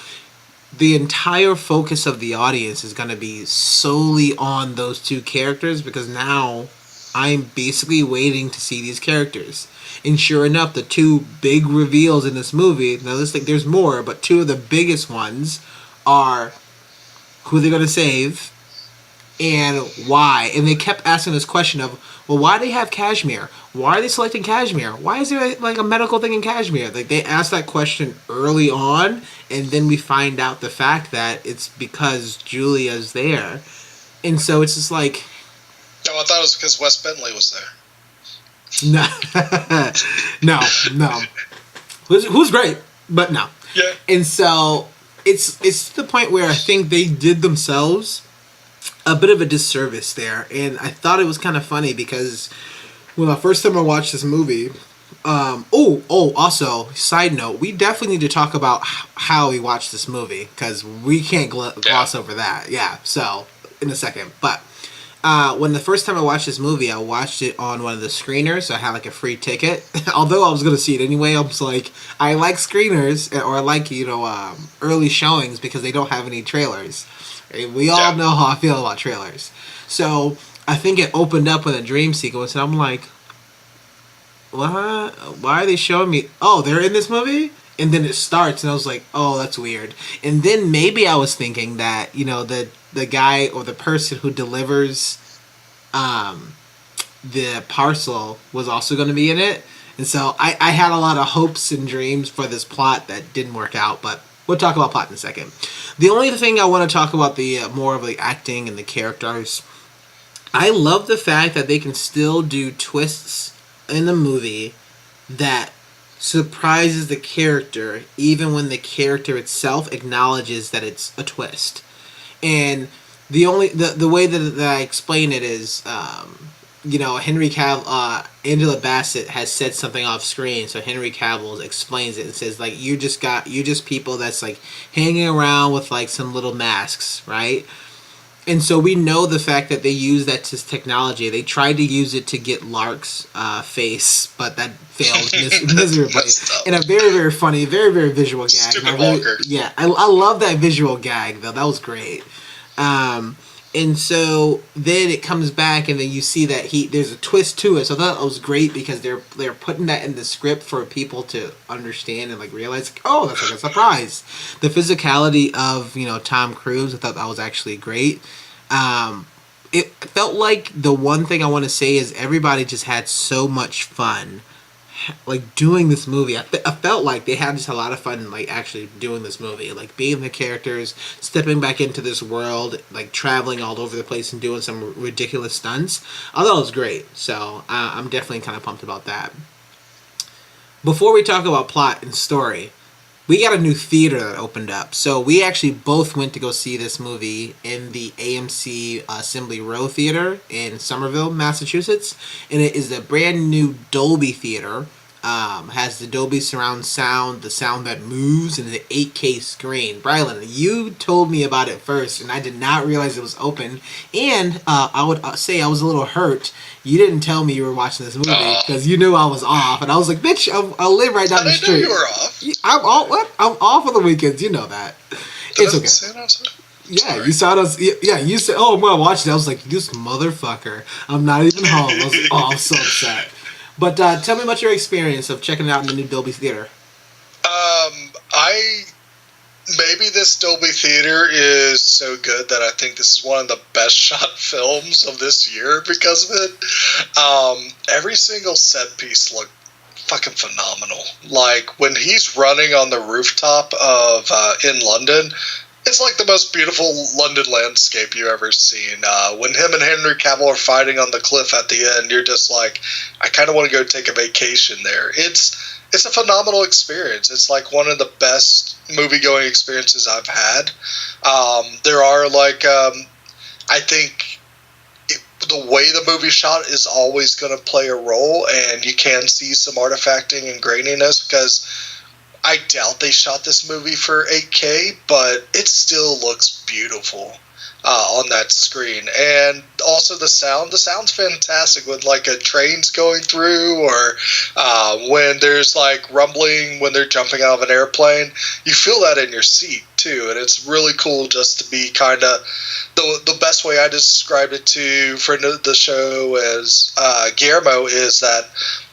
the entire focus of the audience is going to be solely on those two characters, because now I'm basically waiting to see these characters. And sure enough, the two big reveals in this movie, now there's more, but two of the biggest ones are who they're going to save and why. And they kept asking this question of, well, why do they have Kashmir? Why are they selecting Kashmir? Why is there like a medical thing in Kashmir? Like, they asked that question early on, and then we find out the fact that it's because Julia's there. And so it's just like... No, I thought it was because Wes Bentley was there. No. Who's great, but no. Yeah. And so it's to the point where I think they did themselves a bit of a disservice there. And I thought it was kind of funny, because when the first time I watched this movie, also, side note, we definitely need to talk about how we watched this movie, because we can't gloss over that. Yeah, so in a second. But when the first time I watched this movie, I watched it on one of the screeners, so I had like a free ticket. Although I was going to see it anyway, I was like, I like screeners, or I like, early showings, because they don't have any trailers. We all know how I feel about trailers. So I think it opened up with a dream sequence, and I'm like, what? Why are they showing me? Oh, they're in this movie? And then it starts, and I was like, oh, that's weird. And then maybe I was thinking that, the guy or the person who delivers the parcel was also going to be in it. And so I had a lot of hopes and dreams for this plot that didn't work out, but we'll talk about plot in a second. The only thing I want to talk about, the more of the acting and the characters, I love the fact that they can still do twists in the movie that surprises the character, even when the character itself acknowledges that it's a twist. And the way that I explain it is, Henry Cavill, Angela Bassett has said something off screen, so Henry Cavill explains it and says, like, you just people that's like hanging around with like some little masks, right? And so we know the fact that they use that technology. They tried to use it to get Lark's face, but that failed miserably. In a very, very funny, very, very visual gag. Stupid Walker. Yeah, I love that visual gag, though. That was great. And so then it comes back, and then you see that there's a twist to it. So that was great, because they're putting that in the script for people to understand and like realize, like, oh, that's like a surprise. The physicality of Tom Cruise, I thought that was actually great. It felt like the one thing I want to say is everybody just had so much fun like doing this movie. I felt like they had just a lot of fun, like actually doing this movie, like being the characters, stepping back into this world, like traveling all over the place and doing some ridiculous stunts. I thought it was great, so I'm definitely kind of pumped about that. Before we talk about plot and story, we got a new theater that opened up. So we actually both went to go see this movie in the AMC Assembly Row Theater in Somerville, Massachusetts. And it is a brand new Dolby theater. Has the Dolby surround sound, the sound that moves, and the 8K screen. Brylan, you told me about it first, and I did not realize it was open. And I would say I was a little hurt. You didn't tell me you were watching this movie because you knew I was off, and I was like, "Bitch, I live right down the street." I didn't know you were off. I'm all what? I'm off on the weekends. You know that. It's okay. Yeah, you saw us. Yeah, you said, "Oh, I'm gonna watch it." I was like, "This motherfucker." I'm not even home. I'm so upset. But tell me about your experience of checking it out in the new Dolby Theater. Maybe this Dolby Theater is so good that I think this is one of the best shot films of this year because of it. Every single set piece looked fucking phenomenal. Like when he's running on the rooftop of in London, it's like the most beautiful London landscape you've ever seen. When him and Henry Cavill are fighting on the cliff at the end, you're just like, I kind of want to go take a vacation there. It's a phenomenal experience. It's like one of the best movie-going experiences I've had. There are like, I think the way the movie shot is always going to play a role, and you can see some artifacting and graininess because I doubt they shot this movie for 8K, but it still looks beautiful on that screen. And also the sound's fantastic when like a train's going through or when there's like rumbling when they're jumping out of an airplane. You feel that in your seat too, and it's really cool just to be kind of the best way I described it to friend of the show as Guillermo is that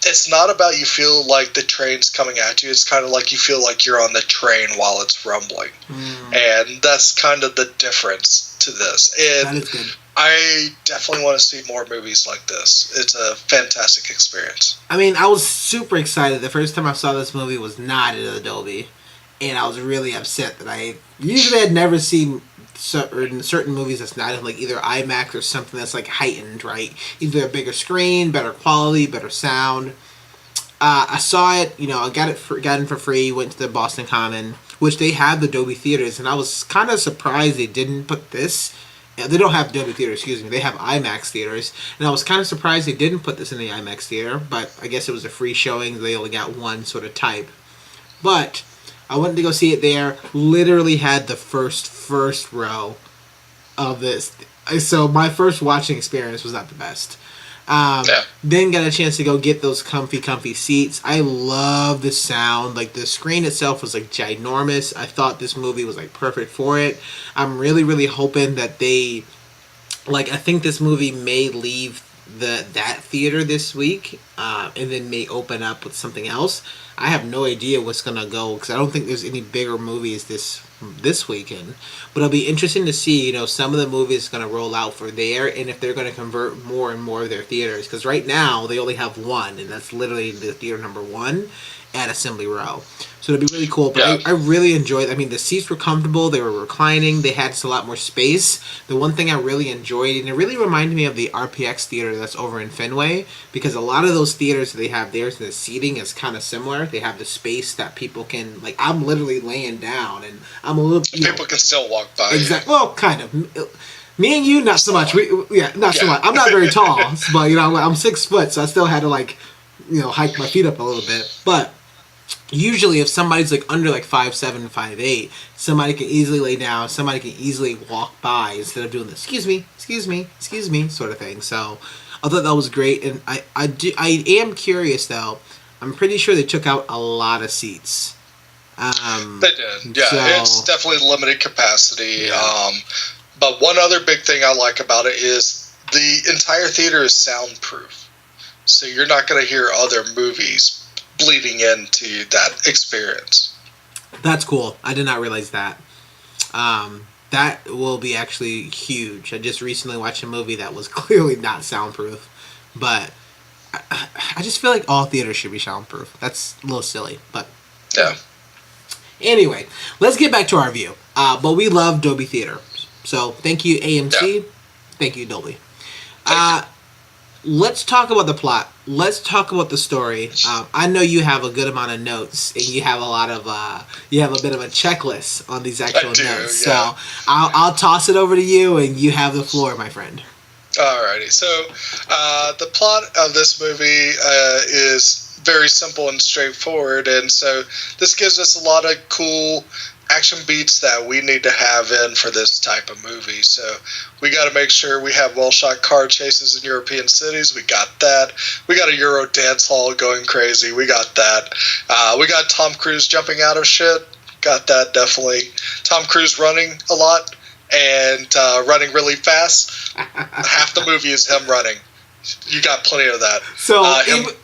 it's not about you feel like the train's coming at you. It's kind of like you feel like you're on the train while it's rumbling. And that's kind of the difference to this. And That is good. I definitely want to see more movies like this. It's a fantastic experience. I mean, I was super excited. The first time I saw this movie was not in the Dolby, and I was really upset that I usually had never seen certain movies that's not in like either IMAX or something that's like heightened, right? Either a bigger screen, better quality, better sound. I saw it, I got in for free. Went to the Boston Common, which they have the Dolby theaters, and I was kind of surprised they didn't put this. They don't have Dolby theater, excuse me. They have IMAX theaters, and I was kind of surprised they didn't put this in the IMAX theater. But I guess it was a free showing. They only got one sort of type. But I went to go see it there. Literally had the first row of this. So my first watching experience was not the best. Then got a chance to go get those comfy seats. I love the sound. Like the screen itself was like ginormous. I thought this movie was like perfect for it. I'm really hoping that they, like, I think this movie may leave that theater this week, and then may open up with something else. I have no idea what's gonna go because I don't think there's any bigger movies this weekend. But it'll be interesting to see, some of the movies gonna roll out for there, and if they're gonna convert more and more of their theaters. Because right now they only have one, and that's literally the theater number 1 at Assembly Row. So it'll be really cool. But I really enjoyed. I mean, the seats were comfortable. They were reclining. They had just a lot more space. The one thing I really enjoyed, and it really reminded me of the RPX theater that's over in Fenway, because a lot of those theaters that they have there, the seating is kind of similar. They have the space that people can, like, I'm literally laying down, and I'm a little. People can still walk by. Exactly. Well, kind of. Me and you, not so much. Not so much. I'm not very tall, but I'm 6 foot, so I still had to hike my feet up a little bit, but. Usually if somebody's like under like 5'7", 5'8", somebody can easily lay down, somebody can easily walk by instead of doing the excuse me sort of thing. So I thought that was great, and I am curious though. I'm pretty sure they took out a lot of seats. They did, yeah. So, it's definitely limited capacity. Yeah. But one other big thing I like about it is the entire theater is soundproof, so you're not going to hear other movies bleeding into that experience. That's cool. I did not realize that. That will be actually huge. I just recently watched a movie that was clearly not soundproof, but I just feel like all theaters should be soundproof. That's a little silly, but Yeah. anyway, let's get back to our review. But we love Dolby Theater, so thank you AMC, thank you Dolby. Let's talk about the plot. Let's talk about the story. I know you have a good amount of notes, and you have a lot of you have a bit of a checklist on these actual notes. Yeah. So I'll toss it over to you, and you have the floor, my friend. Alrighty. So the plot of this movie is very simple and straightforward, and so this gives us a lot of cool action beats that we need to have in for this type of movie. So we got to make sure we have well-shot car chases in European cities. We got that. We got a Euro dance hall going crazy. We got that. We got Tom Cruise jumping out of shit. Got that, definitely. Tom Cruise running a lot and running really fast. Half the movie is him running. You got plenty of that. So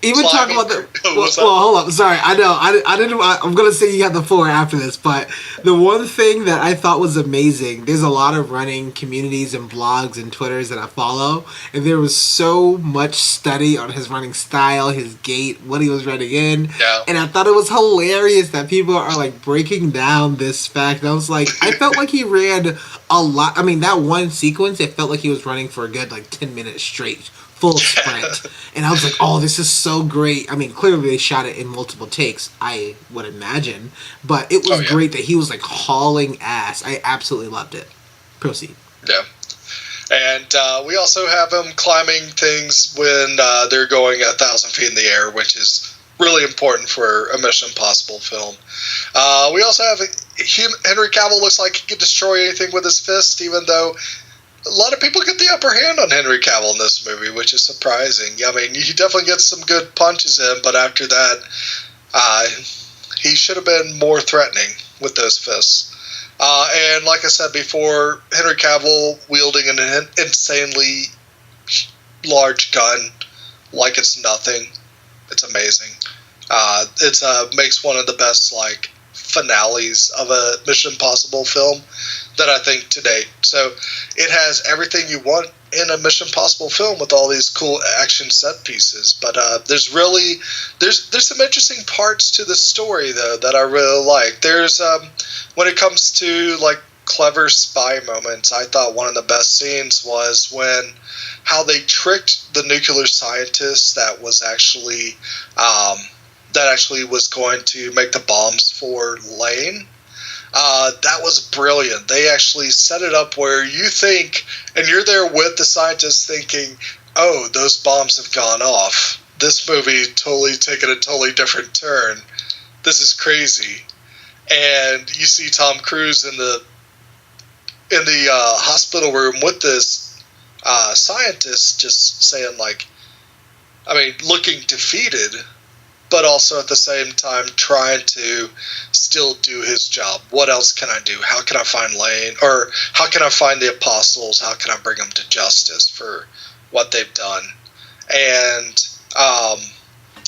even talk about the. Well, hold up. Sorry, I know. I didn't. I'm gonna say you got the floor after this, but the one thing that I thought was amazing. There's a lot of running communities and blogs and Twitters that I follow, and there was so much study on his running style, his gait, what he was running in, and I thought it was hilarious that people are like breaking down this fact. And I was like, I felt like he ran a lot. I mean, that one sequence, it felt like he was running for a good 10 minutes straight. Full sprint. And I was like, oh, this is so great. I mean, clearly they shot it in multiple takes, I would imagine. But it was great that he was hauling ass. I absolutely loved it. Proceed. Yeah. And we also have him climbing things when they're going 1,000 feet in the air, which is really important for a Mission Impossible film. We also have Henry Cavill looks like he could destroy anything with his fist, even though a lot of people get the upper hand on Henry Cavill in this movie, which is surprising. I mean, he definitely gets some good punches in, but after that, he should have been more threatening with those fists. And like I said before, Henry Cavill wielding an insanely large gun like it's nothing. It's amazing. It makes one of the best finales of a Mission Impossible film that I think to date. So it has everything you want in a Mission Impossible film with all these cool action set pieces. But there's some interesting parts to the story though that I really like. There's when it comes to clever spy moments, I thought one of the best scenes was how they tricked the nuclear scientist that actually was going to make the bombs for Lane. That was brilliant. They actually set it up where you think, and you're there with the scientists thinking, oh, those bombs have gone off. This movie totally taken a totally different turn. This is crazy. And you see Tom Cruise in the hospital room with this scientist just saying looking defeated, but also at the same time trying to still do his job. What else can I do? How can I find Lane? Or how can I find the apostles? How can I bring them to justice for what they've done? And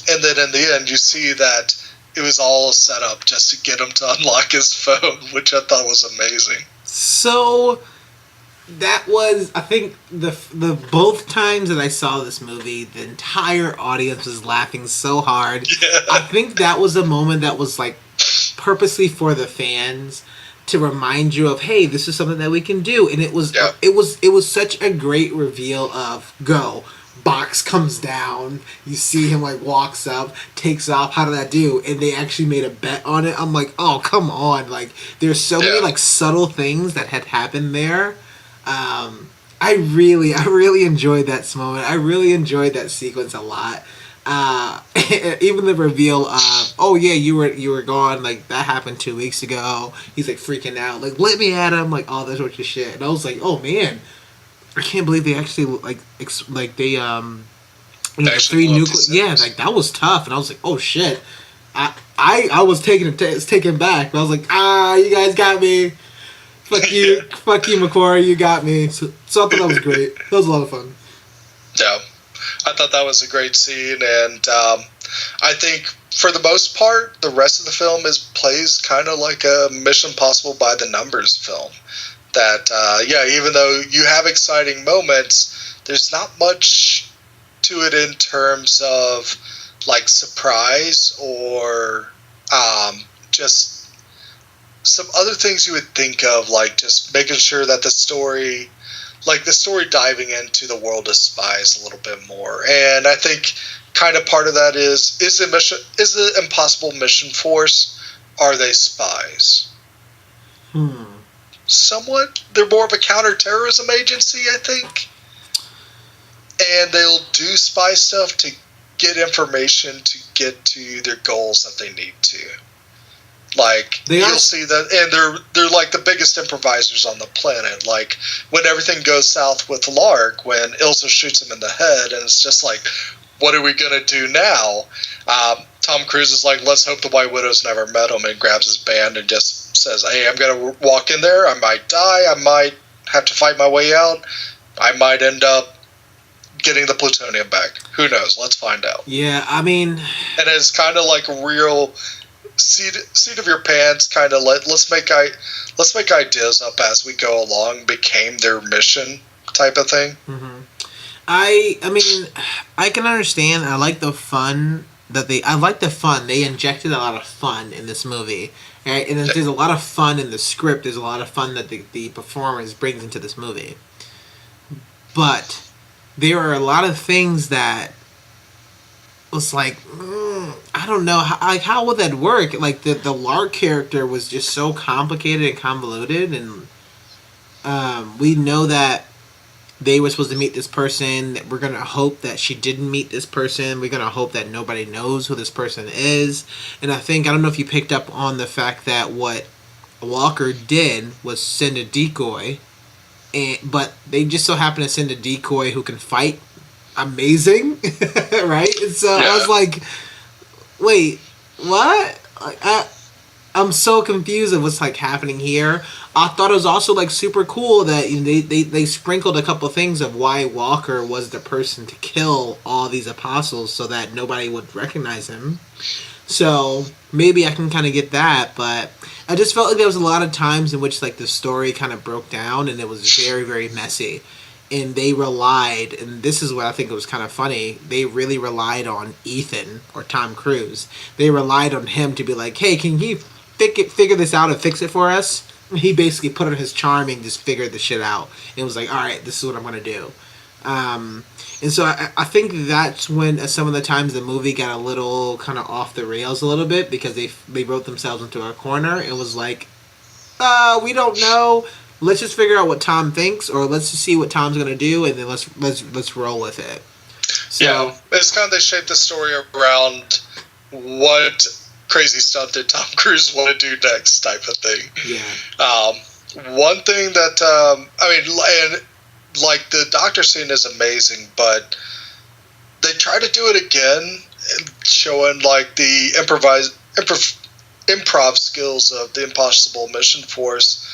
then in the end, you see that it was all a setup just to get him to unlock his phone, which I thought was amazing. So that was, I think, the both times that I saw this movie, the entire audience was laughing so hard. Yeah. I think that was a moment that was purposely for the fans to remind you of, hey, this is something that we can do. And it was it was such a great reveal of go. Box comes down, you see him walks up, takes off, how did that do? And they actually made a bet on it. I'm like, oh, come on. There's so many subtle things that had happened there. I really enjoyed that moment. I really enjoyed that sequence a lot. Even the reveal of, oh yeah, you were gone, that happened 2 weeks ago. He's freaking out, let me at him, all this sort of shit. And I was like, oh man, I can't believe they actually three nuclear. Yeah, that was tough. And I was like, oh shit. I was taken back. But I was like, you guys got me. Fuck you, McQuarrie, you got me. So I thought that was great. That was a lot of fun. Yeah, I thought that was a great scene, and I think for the most part, the rest of the film plays kind of like a Mission Impossible by the numbers film. That even though you have exciting moments, there's not much to it in terms of like surprise or just some other things you would think of, like just making sure that the story diving into the world of spies a little bit more. And I think kind of part of that is the Impossible Mission Force, are they spies? Somewhat. They're more of a counterterrorism agency, I think. And they'll do spy stuff to get information to get to their goals that they need to. Like, you'll see that, and they're like the biggest improvisers on the planet. Like, when everything goes south with Lark, when Ilsa shoots him in the head, and it's just like, what are we going to do now? Tom Cruise is like, let's hope the White Widow's never met him, and grabs his band and just says, hey, I'm going to walk in there, I might die, I might have to fight my way out, I might end up getting the plutonium back. Who knows? Let's find out. Yeah, I mean... And it's kind of like a real... seat of your pants, kind of let's make ideas up as we go along became their mission type of thing. Mm-hmm. I mean, I can understand. I like the fun they injected a lot of fun in this movie, right? And there's a lot of fun in the script. There's a lot of fun that the performance brings into this movie. But there are a lot of things that was like, I don't know, how would that work? Like, the Lark character was just so complicated and convoluted, and we know that they were supposed to meet this person. We're going to hope that she didn't meet this person. We're going to hope that nobody knows who this person is. And I don't know if you picked up on the fact that what Walker did was send a decoy, but they just so happen to send a decoy who can fight amazing, right? And so I was like, wait, what? I'm so confused of what's like happening here. I thought it was also like super cool that they sprinkled a couple things of why Walker was the person to kill all these apostles so that nobody would recognize him. So maybe I can kind of get that, but I just felt like there was a lot of times in which like the story kind of broke down and it was very, very messy. And they relied, and this is what I think was kind of funny, they really relied on Ethan, or Tom Cruise. They relied on him to be like, hey, can you figure this out and fix it for us? He basically put on his charm and just figured the shit out. And was like, all right, this is what I'm going to do. And so I think that's when some of the times the movie got a little kind of off the rails a little bit, because they wrote themselves into a corner and was like, we don't know. Let's just figure out what Tom thinks, or let's just see what Tom's gonna do, and then let's roll with it. So, yeah, it's kind of they shaped the story around what crazy stuff did Tom Cruise want to do next, type of thing. Yeah. One thing that and like the doctor scene is amazing, but they try to do it again, showing like the improv skills of the Impossible Mission Force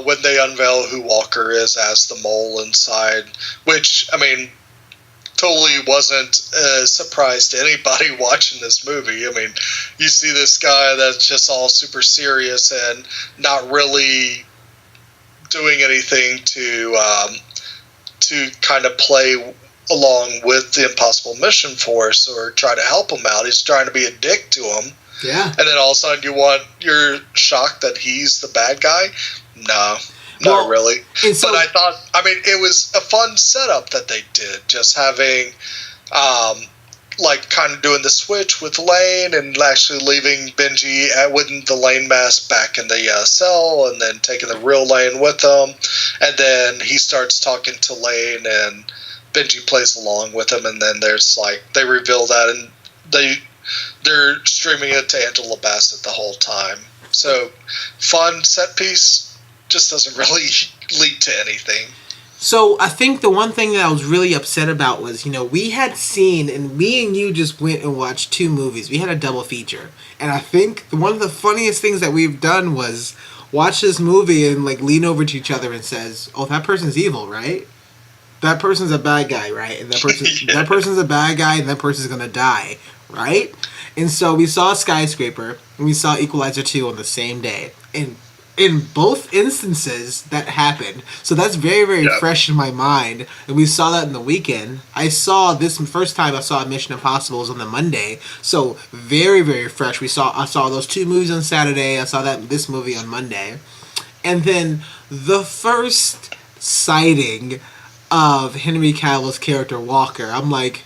when they unveil who Walker is as the mole inside, which, I mean, totally wasn't a surprise to anybody watching this movie. I mean, you see this guy that's just all super serious and not really doing anything to kind of play along with the Impossible Mission Force or try to help him out. He's trying to be a dick to him. Yeah. And then all of a sudden you're shocked that he's the bad guy? No, not really. So, but I thought, it was a fun setup that they did. Just having, kind of doing the switch with Lane and actually leaving Benji with the Lane mask back in the cell, and then taking the real Lane with him. And then he starts talking to Lane and Benji plays along with him. And then there's they reveal that, and they're streaming it to Angela Bassett the whole time. So, fun set piece, just doesn't really lead to anything. So, I think the one thing that I was really upset about was, we had seen, and me and you just went and watched 2 movies. We had a double feature. And I think one of the funniest things that we've done was watch this movie and, lean over to each other and says, oh, that person's evil, right? That person's a bad guy, right? And that person's a bad guy, and that person's gonna die, right? And so we saw Skyscraper, and we saw Equalizer 2 on the same day. And in both instances that happened. So that's very, very fresh in my mind. And we saw that in the weekend. I saw this first time I saw Mission Impossible was on the Monday. So very, very fresh. I saw those two movies on Saturday. I saw this movie on Monday. And then the first sighting of Henry Cavill's character Walker, I'm like,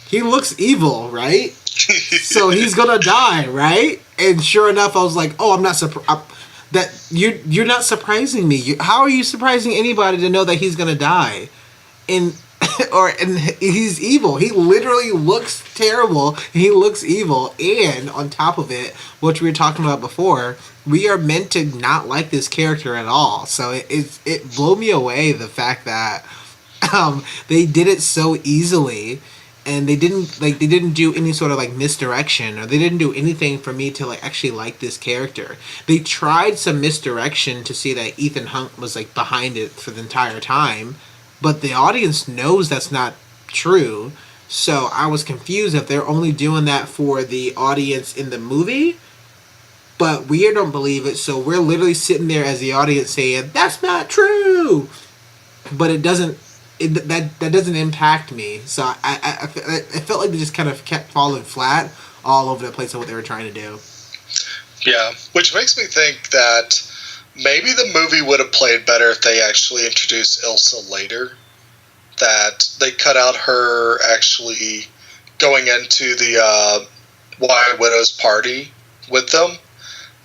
he looks evil, right? So he's gonna die, right? And sure enough, I was like, "Oh, I'm not surprised that you're not surprising me. How are you surprising anybody to know that he's gonna die?" And he's evil. He literally looks terrible. He looks evil, and on top of it, what we were talking about before, we are meant to not like this character at all. So it blew me away the fact that they did it so easily. And they didn't do any sort of like misdirection, or they didn't do anything for me to like actually like this character. They tried some misdirection to see that Ethan Hunt was like behind it for the entire time, but the audience knows that's not true. So I was confused if they're only doing that for the audience in the movie, but we don't believe it. So we're literally sitting there as the audience saying that's not true, but it doesn't. That doesn't impact me. So I felt like they just kind of kept falling flat all over the place of what they were trying to do. Yeah, which makes me think that maybe the movie would have played better if they actually introduced Ilsa later. That they cut out her actually going into the White Widow's party with them.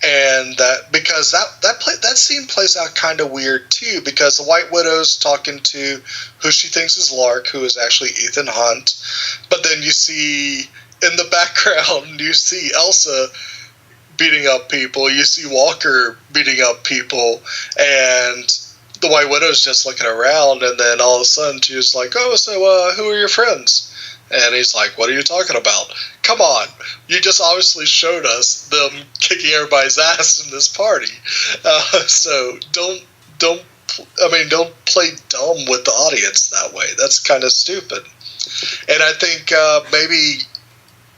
And that because that scene plays out kind of weird too, because the White Widow's talking to who she thinks is Lark, who is actually Ethan Hunt, but then you see in the background you see Elsa beating up people, you see Walker beating up people, and the White Widow's just looking around, and then all of a sudden she's like, "Oh, so who are your friends?" And he's like, "What are you talking about? Come on, you just obviously showed us them kicking everybody's ass in this party. So don't play dumb with the audience that way. That's kind of stupid." And I think maybe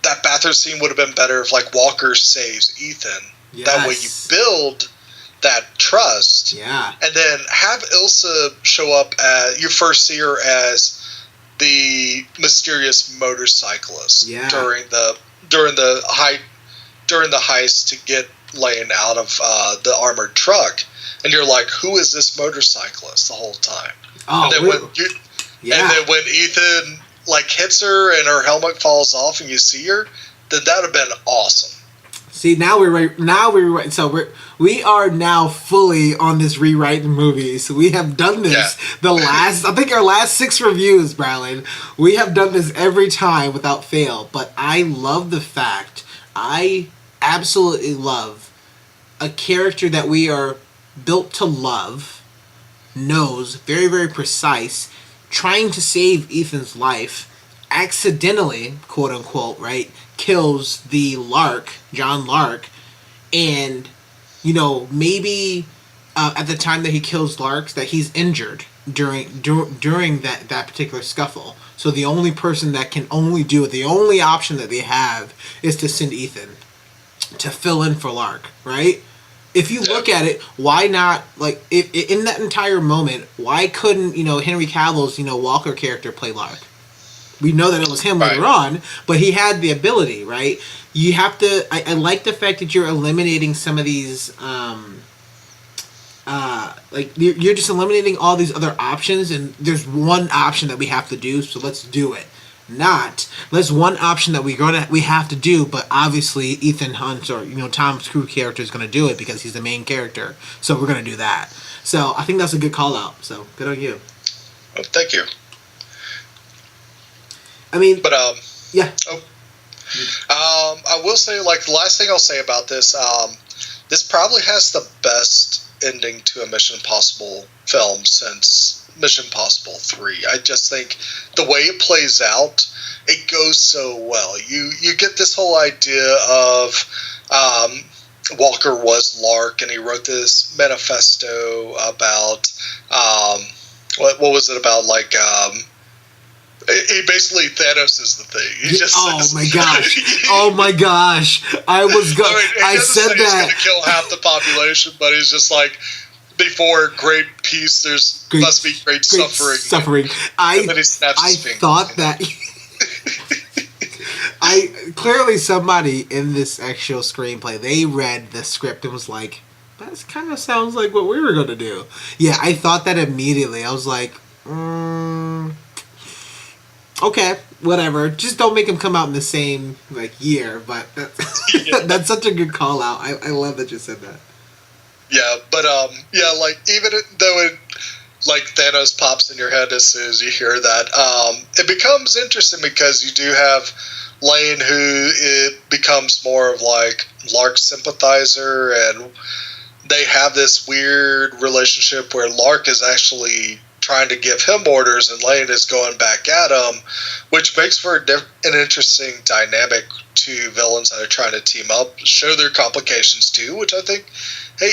that bathroom scene would have been better if like Walker saves Ethan. Yes. That way you build that trust. Yeah. And then have Ilsa show up you first see her as the mysterious motorcyclist during the heist to get Lane out of the armored truck, and you're like, who is this motorcyclist the whole time? Oh, and then when Ethan like hits her and her helmet falls off and you see her, then that would have been awesome. See, now we're so we are now fully on this rewriting movies. So we have done this I think our last 6 reviews, Bralin. We have done this every time without fail. But I love the fact, I absolutely love a character that we are built to love, knows, very, very precise, trying to save Ethan's life, accidentally, quote unquote, right, kills the Lark, John Lark, and, you know, maybe at the time that he kills Lark, that he's injured during that particular scuffle. So the only person that can only do it, the only option that they have is to send Ethan to fill in for Lark, right? If you look at it, why not, like, if in that entire moment, why couldn't, you know, Henry Cavill's, you know, Walker character play Lark? We know that it was him later on, but he had the ability, right? You have to. I like the fact that you're eliminating some of these, like you're just eliminating all these other options, and there's one option that we have to do, so let's do it. There's one option that we have to do, but obviously Ethan Hunt or Tom Cruise character is gonna do it because he's the main character, so we're gonna do that. So I think that's a good call out. So good on you. Oh, thank you. I mean, but yeah. I will say, like, the last thing I'll say about this, this probably has the best ending to a Mission Impossible film since Mission Impossible 3. I just think the way it plays out, it goes so well. You get this whole idea of Walker was Lark, and he wrote this manifesto about what was it about, like He basically Thanos is the thing. He just says, my gosh! Oh my gosh! I was going. I said he's that. going to kill half the population, but he's just like, before great peace, must be great suffering. Suffering. And then he snaps his finger. Thought that. Clearly somebody in this actual screenplay, they read the script and was like, that kind of sounds like what we were going to do. Yeah, I thought that immediately. I was like, okay, whatever. Just don't make them come out in the same year. But that's such a good call out. I love that you said that. Yeah, but even though it Thanos pops in your head as soon as you hear that, it becomes interesting because you do have Lane, who it becomes more of Lark's sympathizer, and they have this weird relationship where Lark is actually trying to give him orders and Lane is going back at him, which makes for an interesting dynamic. Two villains that are trying to team up, show their complications too, which I think, hey,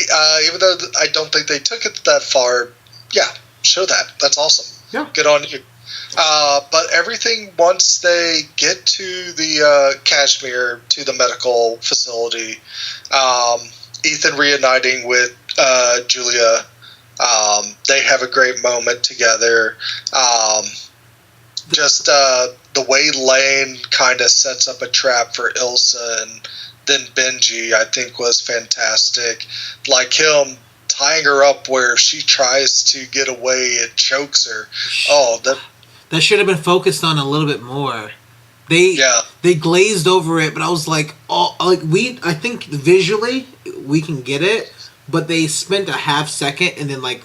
even though I don't think they took it that far, yeah, show that. That's awesome. Yeah. Good on you. But everything, once they get to the Kashmir, to the medical facility, Ethan reuniting with Julia, they have a great moment together. Just the way Lane kind of sets up a trap for Ilsa and then Benji, I think was fantastic. Like him tying her up where she tries to get away, it chokes her. Oh, that should have been focused on a little bit more. They glazed over it, but I was like, I think visually we can get it, but they spent a half second and then like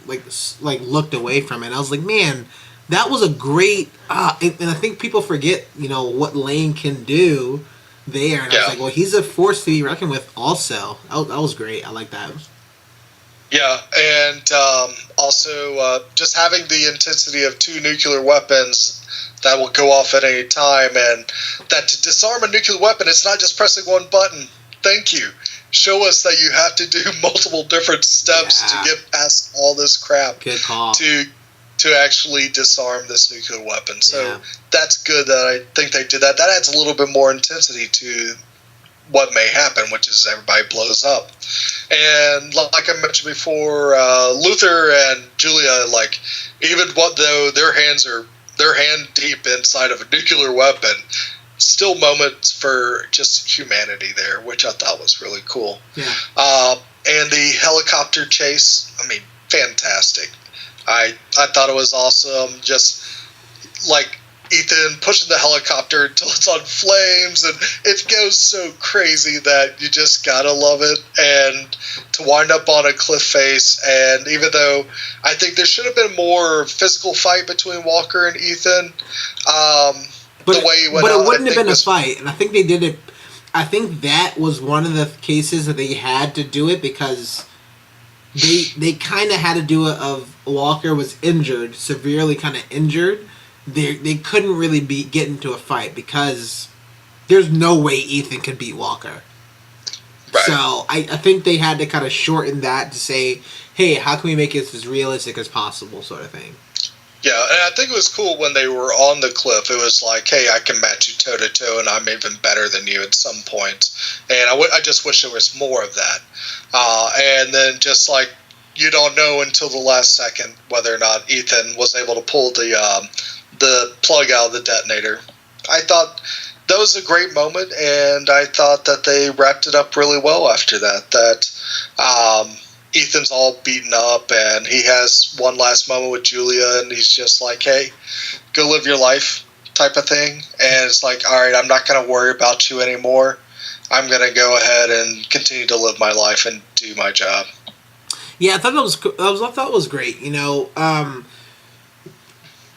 looked away from it. I was like, man, that was a great, and I think people forget, what Lane can do there. And I was like, well, he's a force to be reckoned with also. That was great. I like that. Yeah, and also just having the intensity of two nuclear weapons that will go off at any time, and that to disarm a nuclear weapon, it's not just pressing one button. Thank you. Show us that you have to do multiple different steps to get past all this crap. Good call. To actually disarm this nuclear weapon. So that's good that I think they did that. That adds a little bit more intensity to what may happen, which is everybody blows up. And like I mentioned before, Luther and Julia, even though their hand deep inside of a nuclear weapon, still moments for just humanity there, which I thought was really cool. Yeah. And the helicopter chase, fantastic. I thought it was awesome. Just Ethan pushing the helicopter until it's on flames, and it goes so crazy that you just gotta love it. And to wind up on a cliff face, and even though I think there should have been more physical fight between Walker and Ethan, but it wouldn't have been a fight, and I think they did it. I think that was one of the cases that they had to do it because they kind of had to do it. Of Walker was injured, severely kind of injured. They couldn't really get into a fight because there's no way Ethan could beat Walker. Right. So I think they had to kind of shorten that to say, hey, how can we make it as realistic as possible, sort of thing. Yeah, and I think it was cool when they were on the cliff. It was like, hey, I can match you toe to toe, and I'm even better than you at some points. And I just wish there was more of that. And then just you don't know until the last second whether or not Ethan was able to pull the plug out of the detonator. I thought that was a great moment, and I thought that they wrapped it up really well after that. That Ethan's all beaten up, and he has one last moment with Julia, and he's just like, hey, go live your life type of thing. And it's like, all right, I'm not going to worry about you anymore. I'm going to go ahead and continue to live my life and do my job. Yeah, I thought that was great.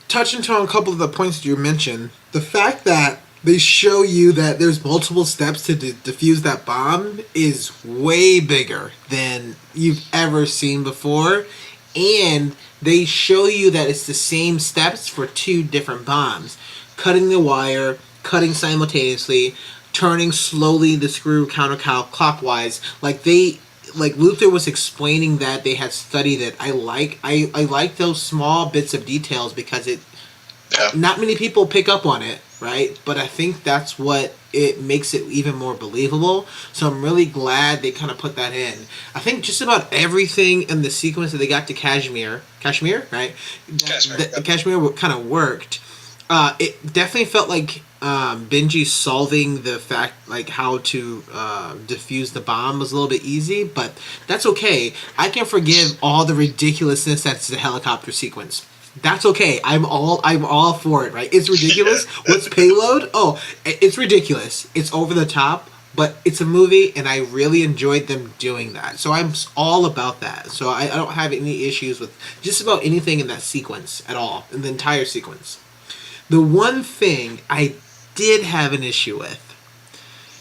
Touching on a couple of the points that you mentioned, the fact that they show you that there's multiple steps to defuse that bomb is way bigger than you've ever seen before, and they show you that it's the same steps for two different bombs. Cutting the wire, cutting simultaneously, turning slowly the screw counterclockwise. Like Luther was explaining that they had studied it. I like those small bits of details because Yeah. Not many people pick up on it, right? But I think that's what it makes it even more believable. So I'm really glad they kind of put that in. I think just about everything in the sequence that they got to Kashmir, right? Kashmir kind of worked. It definitely felt like Benji solving the fact, like how to defuse the bomb was a little bit easy, but that's okay. I can forgive all the ridiculousness that's the helicopter sequence. That's okay. I'm all for it, right? It's ridiculous. What's payload? Oh, it's ridiculous. It's over the top, but it's a movie, and I really enjoyed them doing that. So I'm all about that. So I don't have any issues with just about anything in that sequence at all, in the entire sequence. The one thing I did have an issue with,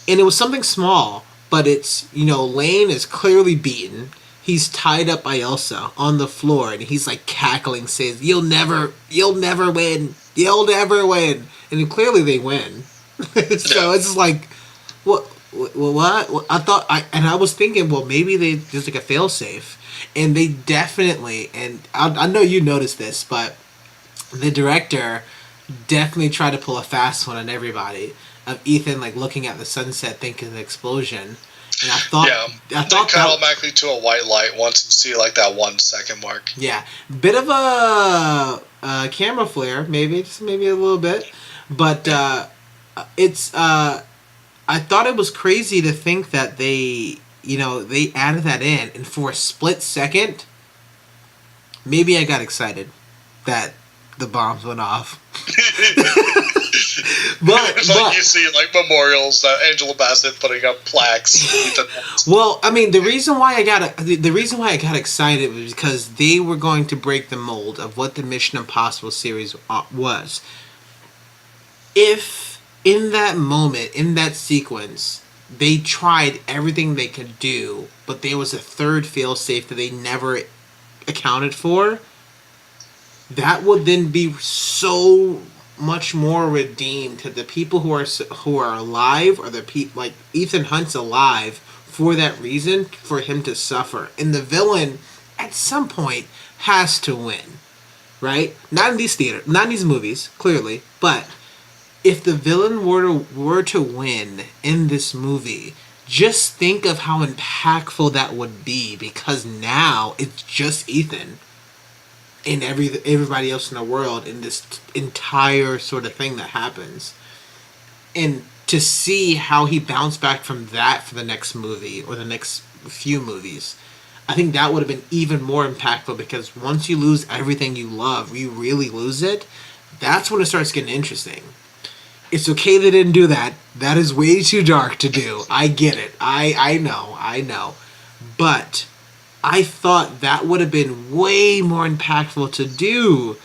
and it was something small, but it's, Lane is clearly beaten. He's tied up by Elsa on the floor, and he's like cackling, says, "You'll never win. You'll never win." And clearly they win. So it's like, what? I thought, I was thinking, well, maybe they just like a failsafe, and they definitely, and I know you noticed this, but the director definitely tried to pull a fast one on everybody. Of Ethan like looking at the sunset, thinking of the explosion. And I thought cut automatically to a white light once you see like that 1 second mark. Yeah, bit of a camera flare, maybe a little bit, but it's. I thought it was crazy to think that they added that in, and for a split second, maybe I got excited that the bombs went off. But you see like memorials, Angela Bassett putting up plaques. Well, I mean, the reason why I got excited was because they were going to break the mold of what the Mission Impossible series was. If in that moment, in that sequence, they tried everything they could do, but there was a third failsafe that they never accounted for, that would then be so much more redeemed to the people who are alive, or the people like Ethan Hunt's alive for that reason, for him to suffer, and the villain at some point has to win, right? Not in these movies, clearly, but if the villain were to win in this movie, just think of how impactful that would be, because now it's just Ethan and everybody else in the world in this entire sort of thing that happens. And to see how he bounced back from that for the next movie or the next few movies, I think that would have been even more impactful, because once you lose everything you love, you really lose it, that's when it starts getting interesting. It's okay they didn't do that. That is way too dark to do. I get it. I know. But I thought that would have been way more impactful to do.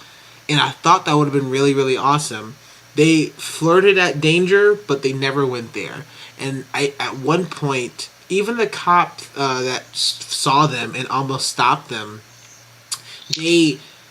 And I thought that would have been really, really awesome. They flirted at danger, but they never went there. And at one point, even the cop that saw them and almost stopped them,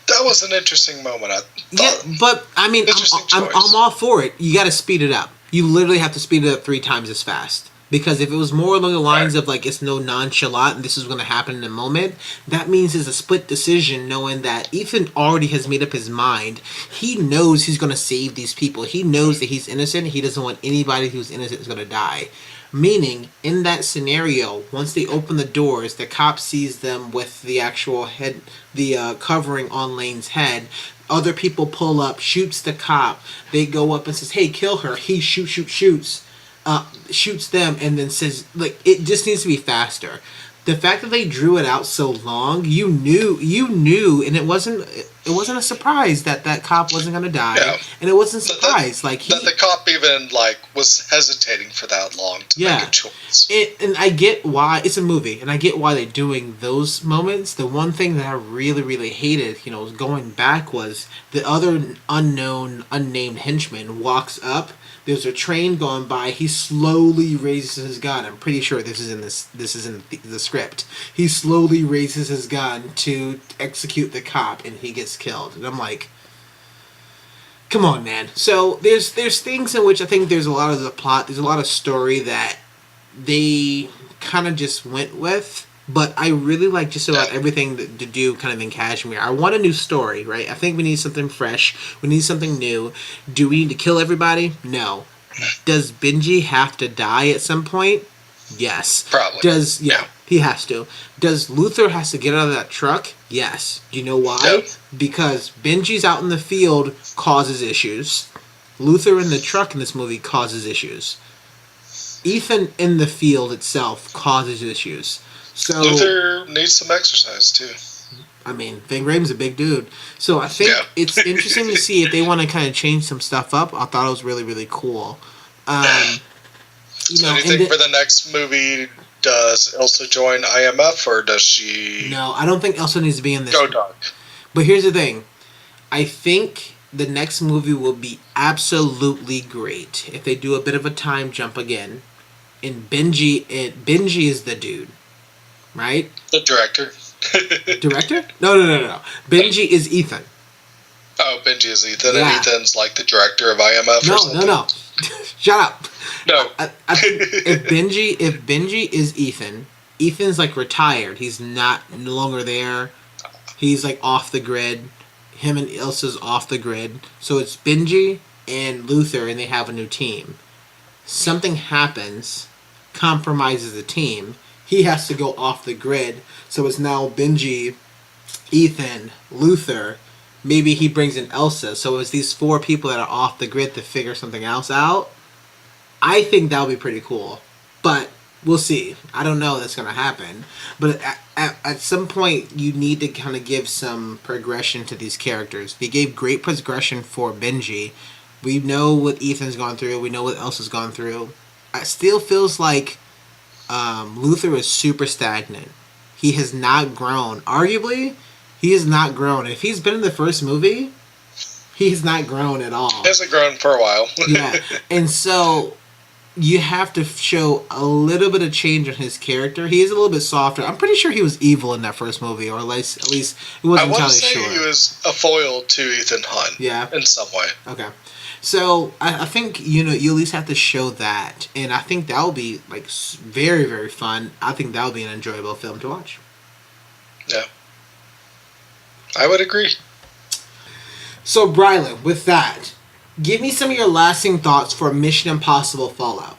that was an interesting moment. Yeah, but I mean, I'm all for it. You got to speed it up. You literally have to speed it up 3 times as fast. Because if it was more along the lines of like, it's no nonchalant and this is going to happen in a moment, that means it's a split decision, knowing that Ethan already has made up his mind. He knows he's going to save these people. He knows that he's innocent. He doesn't want anybody who's innocent is going to die. Meaning, in that scenario, once they open the doors, the cop sees them with the actual head, the covering on Lane's head. Other people pull up, shoots the cop. They go up and says, "Hey, kill her." He shoots them, and then says, like, it just needs to be faster. The fact that they drew it out so long, you knew, and it wasn't a surprise that cop wasn't going to die, and it wasn't a surprise that the cop even like was hesitating for that long to make a choice. And I get why it's a movie, and I get why they're doing those moments. The one thing that I really, really hated, going back, was the other unnamed henchman walks up. There's a train going by. He slowly raises his gun. I'm pretty sure this is in the script. He slowly raises his gun to execute the cop, and he gets killed. And I'm like, come on, man. So there's things in which I think there's a lot of the plot. There's a lot of story that they kind of just went with, But I really like just about everything to do kind of in Kashmir. I want a new story, right? I think we need something fresh. We need something new. Do we need to kill everybody? No. Does Benji have to die at some point? Yes. Probably. He has to. Does Luther has to get out of that truck? Yes. Do you know why? Yep. Because Benji's out in the field causes issues. Luther in the truck in this movie causes issues. Ethan in the field itself causes issues. So Luther needs some exercise too. I mean, Van Graham's a big dude. So I think it's interesting to see if they want to kind of change some stuff up. I thought it was really, really cool. So do you think for the next movie, does Elsa join IMF or does she... No, I don't think Elsa needs to be in this. Go dog. But here's the thing. I think the next movie will be absolutely great if they do a bit of a time jump again. And Benji is the dude. Right? The director. Director? No. Benji is Ethan. Oh, Benji is Ethan, and Ethan's like the director of IMF or something? No. Shut up. No. I think if Benji is Ethan, Ethan's like retired. He's no longer there. He's like off the grid. Him and Ilsa's off the grid. So it's Benji and Luther, and they have a new team. Something happens, compromises the team. He has to go off the grid, so it's now Benji, Ethan, Luther. Maybe he brings in Elsa, so it's these 4 people that are off the grid to figure something else out. I think that would be pretty cool, but we'll see. I don't know if that's going to happen, but at some point, you need to kind of give some progression to these characters. They gave great progression for Benji. We know what Ethan's gone through. We know what Elsa's gone through. It still feels like Luther is super stagnant. He has not grown. Arguably, he has not grown. If he's been in the first movie, he has not grown at all. He hasn't grown for a while. Yeah. And so you have to show a little bit of change in his character. He is a little bit softer. I'm pretty sure he was evil in that first movie, or at least he wasn't entirely sure. I want to say he was a foil to Ethan Hunt. Yeah. In some way. Okay. So I think you at least have to show that, and I think that will be like very, very fun. I think that will be an enjoyable film to watch. Yeah, I would agree. So Brylan, with that, give me some of your lasting thoughts for Mission Impossible Fallout.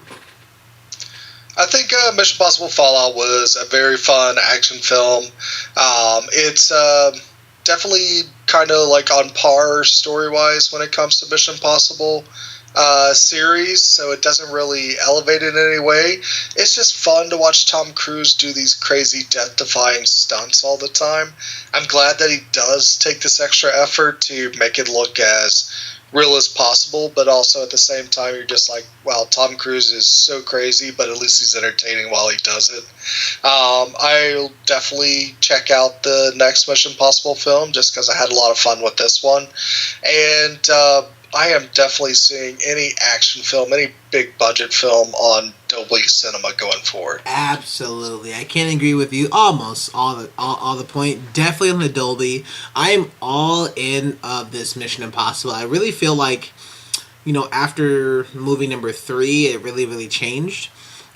I think Mission Impossible Fallout was a very fun action film. It's definitely kind of like on par story-wise when it comes to Mission Impossible series, so it doesn't really elevate it in any way. It's just fun to watch Tom Cruise do these crazy death-defying stunts all the time. I'm glad that he does take this extra effort to make it look as real as possible, but also at the same time you're just like, wow, Tom Cruise is so crazy, but at least he's entertaining while he does it. I'll definitely check out the next Mission Impossible film just because I had a lot of fun with this one. And I am definitely seeing any action film, any big budget film on Dolby Cinema going forward. Absolutely, I can't agree with you. Almost all the point. Definitely on the Dolby. I am all in of this Mission Impossible. I really feel like, after movie number 3, it really, really changed.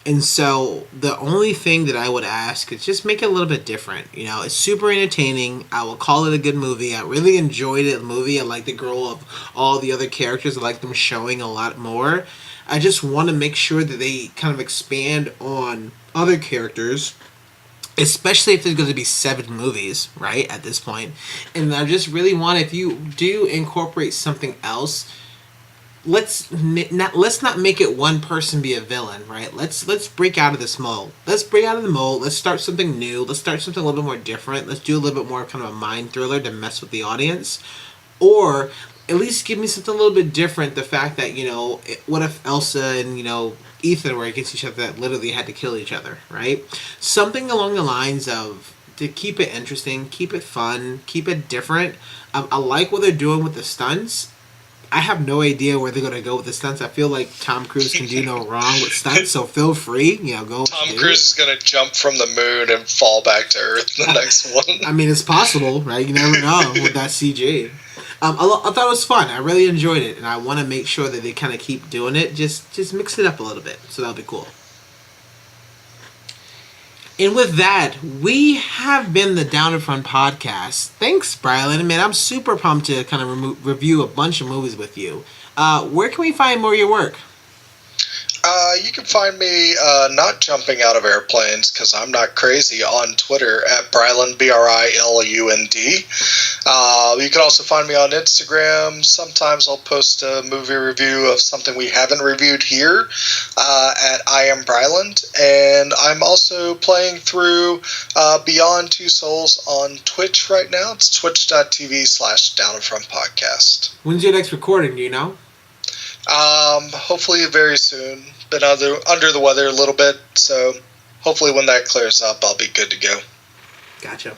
And so the only thing that I would ask is just make it a little bit different. It's super entertaining. I will call it a good movie. I really enjoyed it. The movie. I like the girl of all the other characters. I like them showing a lot more. I just want to make sure that they kind of expand on other characters, especially if there's going to be 7 movies, right, at this point. And I just really want, if you do incorporate something else, let's not make it one person be a villain, right? Let's break out of this mold. Let's break out of the mold. Let's start something new. Let's start something a little bit more different. Let's do a little bit more kind of a mind thriller to mess with the audience. Or at least give me something a little bit different. The fact that, what if Elsa and, Ethan were against each other that literally had to kill each other, right? Something along the lines of, to keep it interesting, keep it fun, keep it different. I like what they're doing with the stunts. I have no idea where they're going to go with the stunts. I feel like Tom Cruise can do no wrong with stunts, so feel free, go. Tom Cruise is going to jump from the moon and fall back to Earth in the next one. I mean, it's possible, right? You never know with that CG. I thought it was fun. I really enjoyed it, and I want to make sure that they kind of keep doing it. Just mix it up a little bit, so that'll be cool. And with that, we have been the Down in Front podcast. Thanks, Brylan. Man, I'm super pumped to kind of review a bunch of movies with you. Where can we find more of your work? You can find me not jumping out of airplanes because I'm not crazy on Twitter at Bryland, Brilund. You can also find me on Instagram. Sometimes I'll post a movie review of something we haven't reviewed here at I Am Bryland. And I'm also playing through Beyond Two Souls on Twitch right now. It's twitch.tv/Down-in-Front-Podcast. When's your next recording, do you know? Hopefully very soon. Been under the weather a little bit, so hopefully when that clears up, I'll be good to go. Gotcha.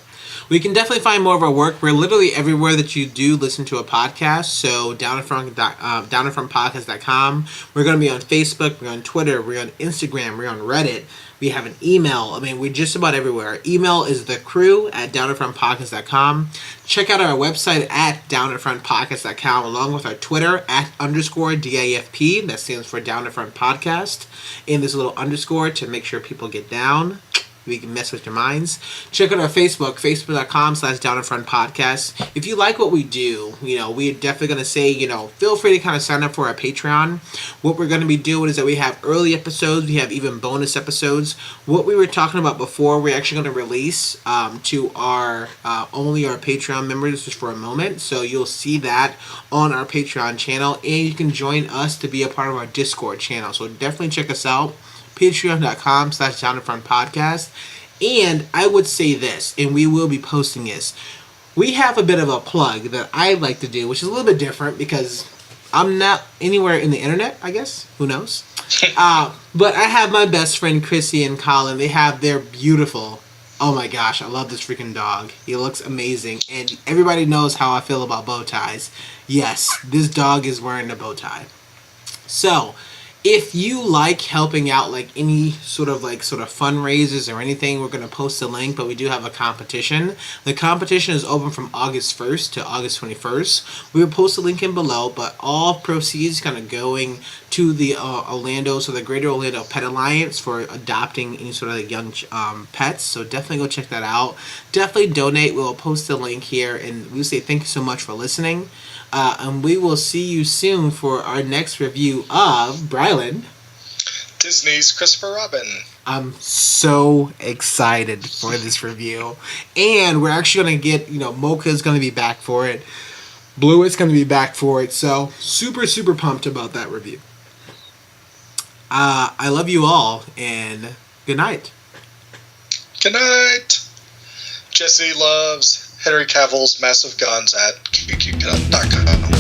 We can definitely find more of our work. We're literally everywhere that you do listen to a podcast. So downandfrontpodcast.com. We're going to be on Facebook. We're on Twitter. We're on Instagram. We're on Reddit. We have an email. I mean, we're just about everywhere. Our email is thecrew@downandfrontpodcast.com. Check out our website at downandfrontpodcast.com, along with our Twitter at _DAFP. That stands for Down in Front Podcast. And there's a little underscore to make sure people get down. We can mess with your minds. Check out our Facebook, facebook.com/Down-in-Front-Podcast. If you like what we do, we're definitely going to say, feel free to kind of sign up for our Patreon. What we're going to be doing is that we have early episodes. We have even bonus episodes. What we were talking about before, we're actually going to release to our only our Patreon members just for a moment. So you'll see that on our Patreon channel. And you can join us to be a part of our Discord channel. So definitely check us out. Patreon.com/Down-in-Front-Podcast. And I would say this, and we will be posting this. We have a bit of a plug that I like to do, which is a little bit different because I'm not anywhere in the internet, I guess. Who knows? But I have my best friend Chrissy and Colin. They have their beautiful, oh my gosh, I love this freaking dog. He looks amazing. And everybody knows how I feel about bow ties. Yes, this dog is wearing a bow tie. So, if you like helping out like any sort of fundraisers or anything, we're going to post a link, but we do have a competition. The competition is open from August 1st to August 21st. We will post a link in below, but all proceeds kind of going to the the Greater Orlando Pet Alliance for adopting any sort of young pets. So definitely go check that out. Definitely donate. We'll post the link here, and we'll say thank you so much for listening. And we will see you soon for our next review of Bryland, Disney's Christopher Robin. I'm so excited for this review. And we're actually going to get, Mocha's going to be back for it. Bluett's going to be back for it. So super, super pumped about that review. I love you all, and good night. Good night. Jesse loves Henry Cavill's massive guns at QQ.com.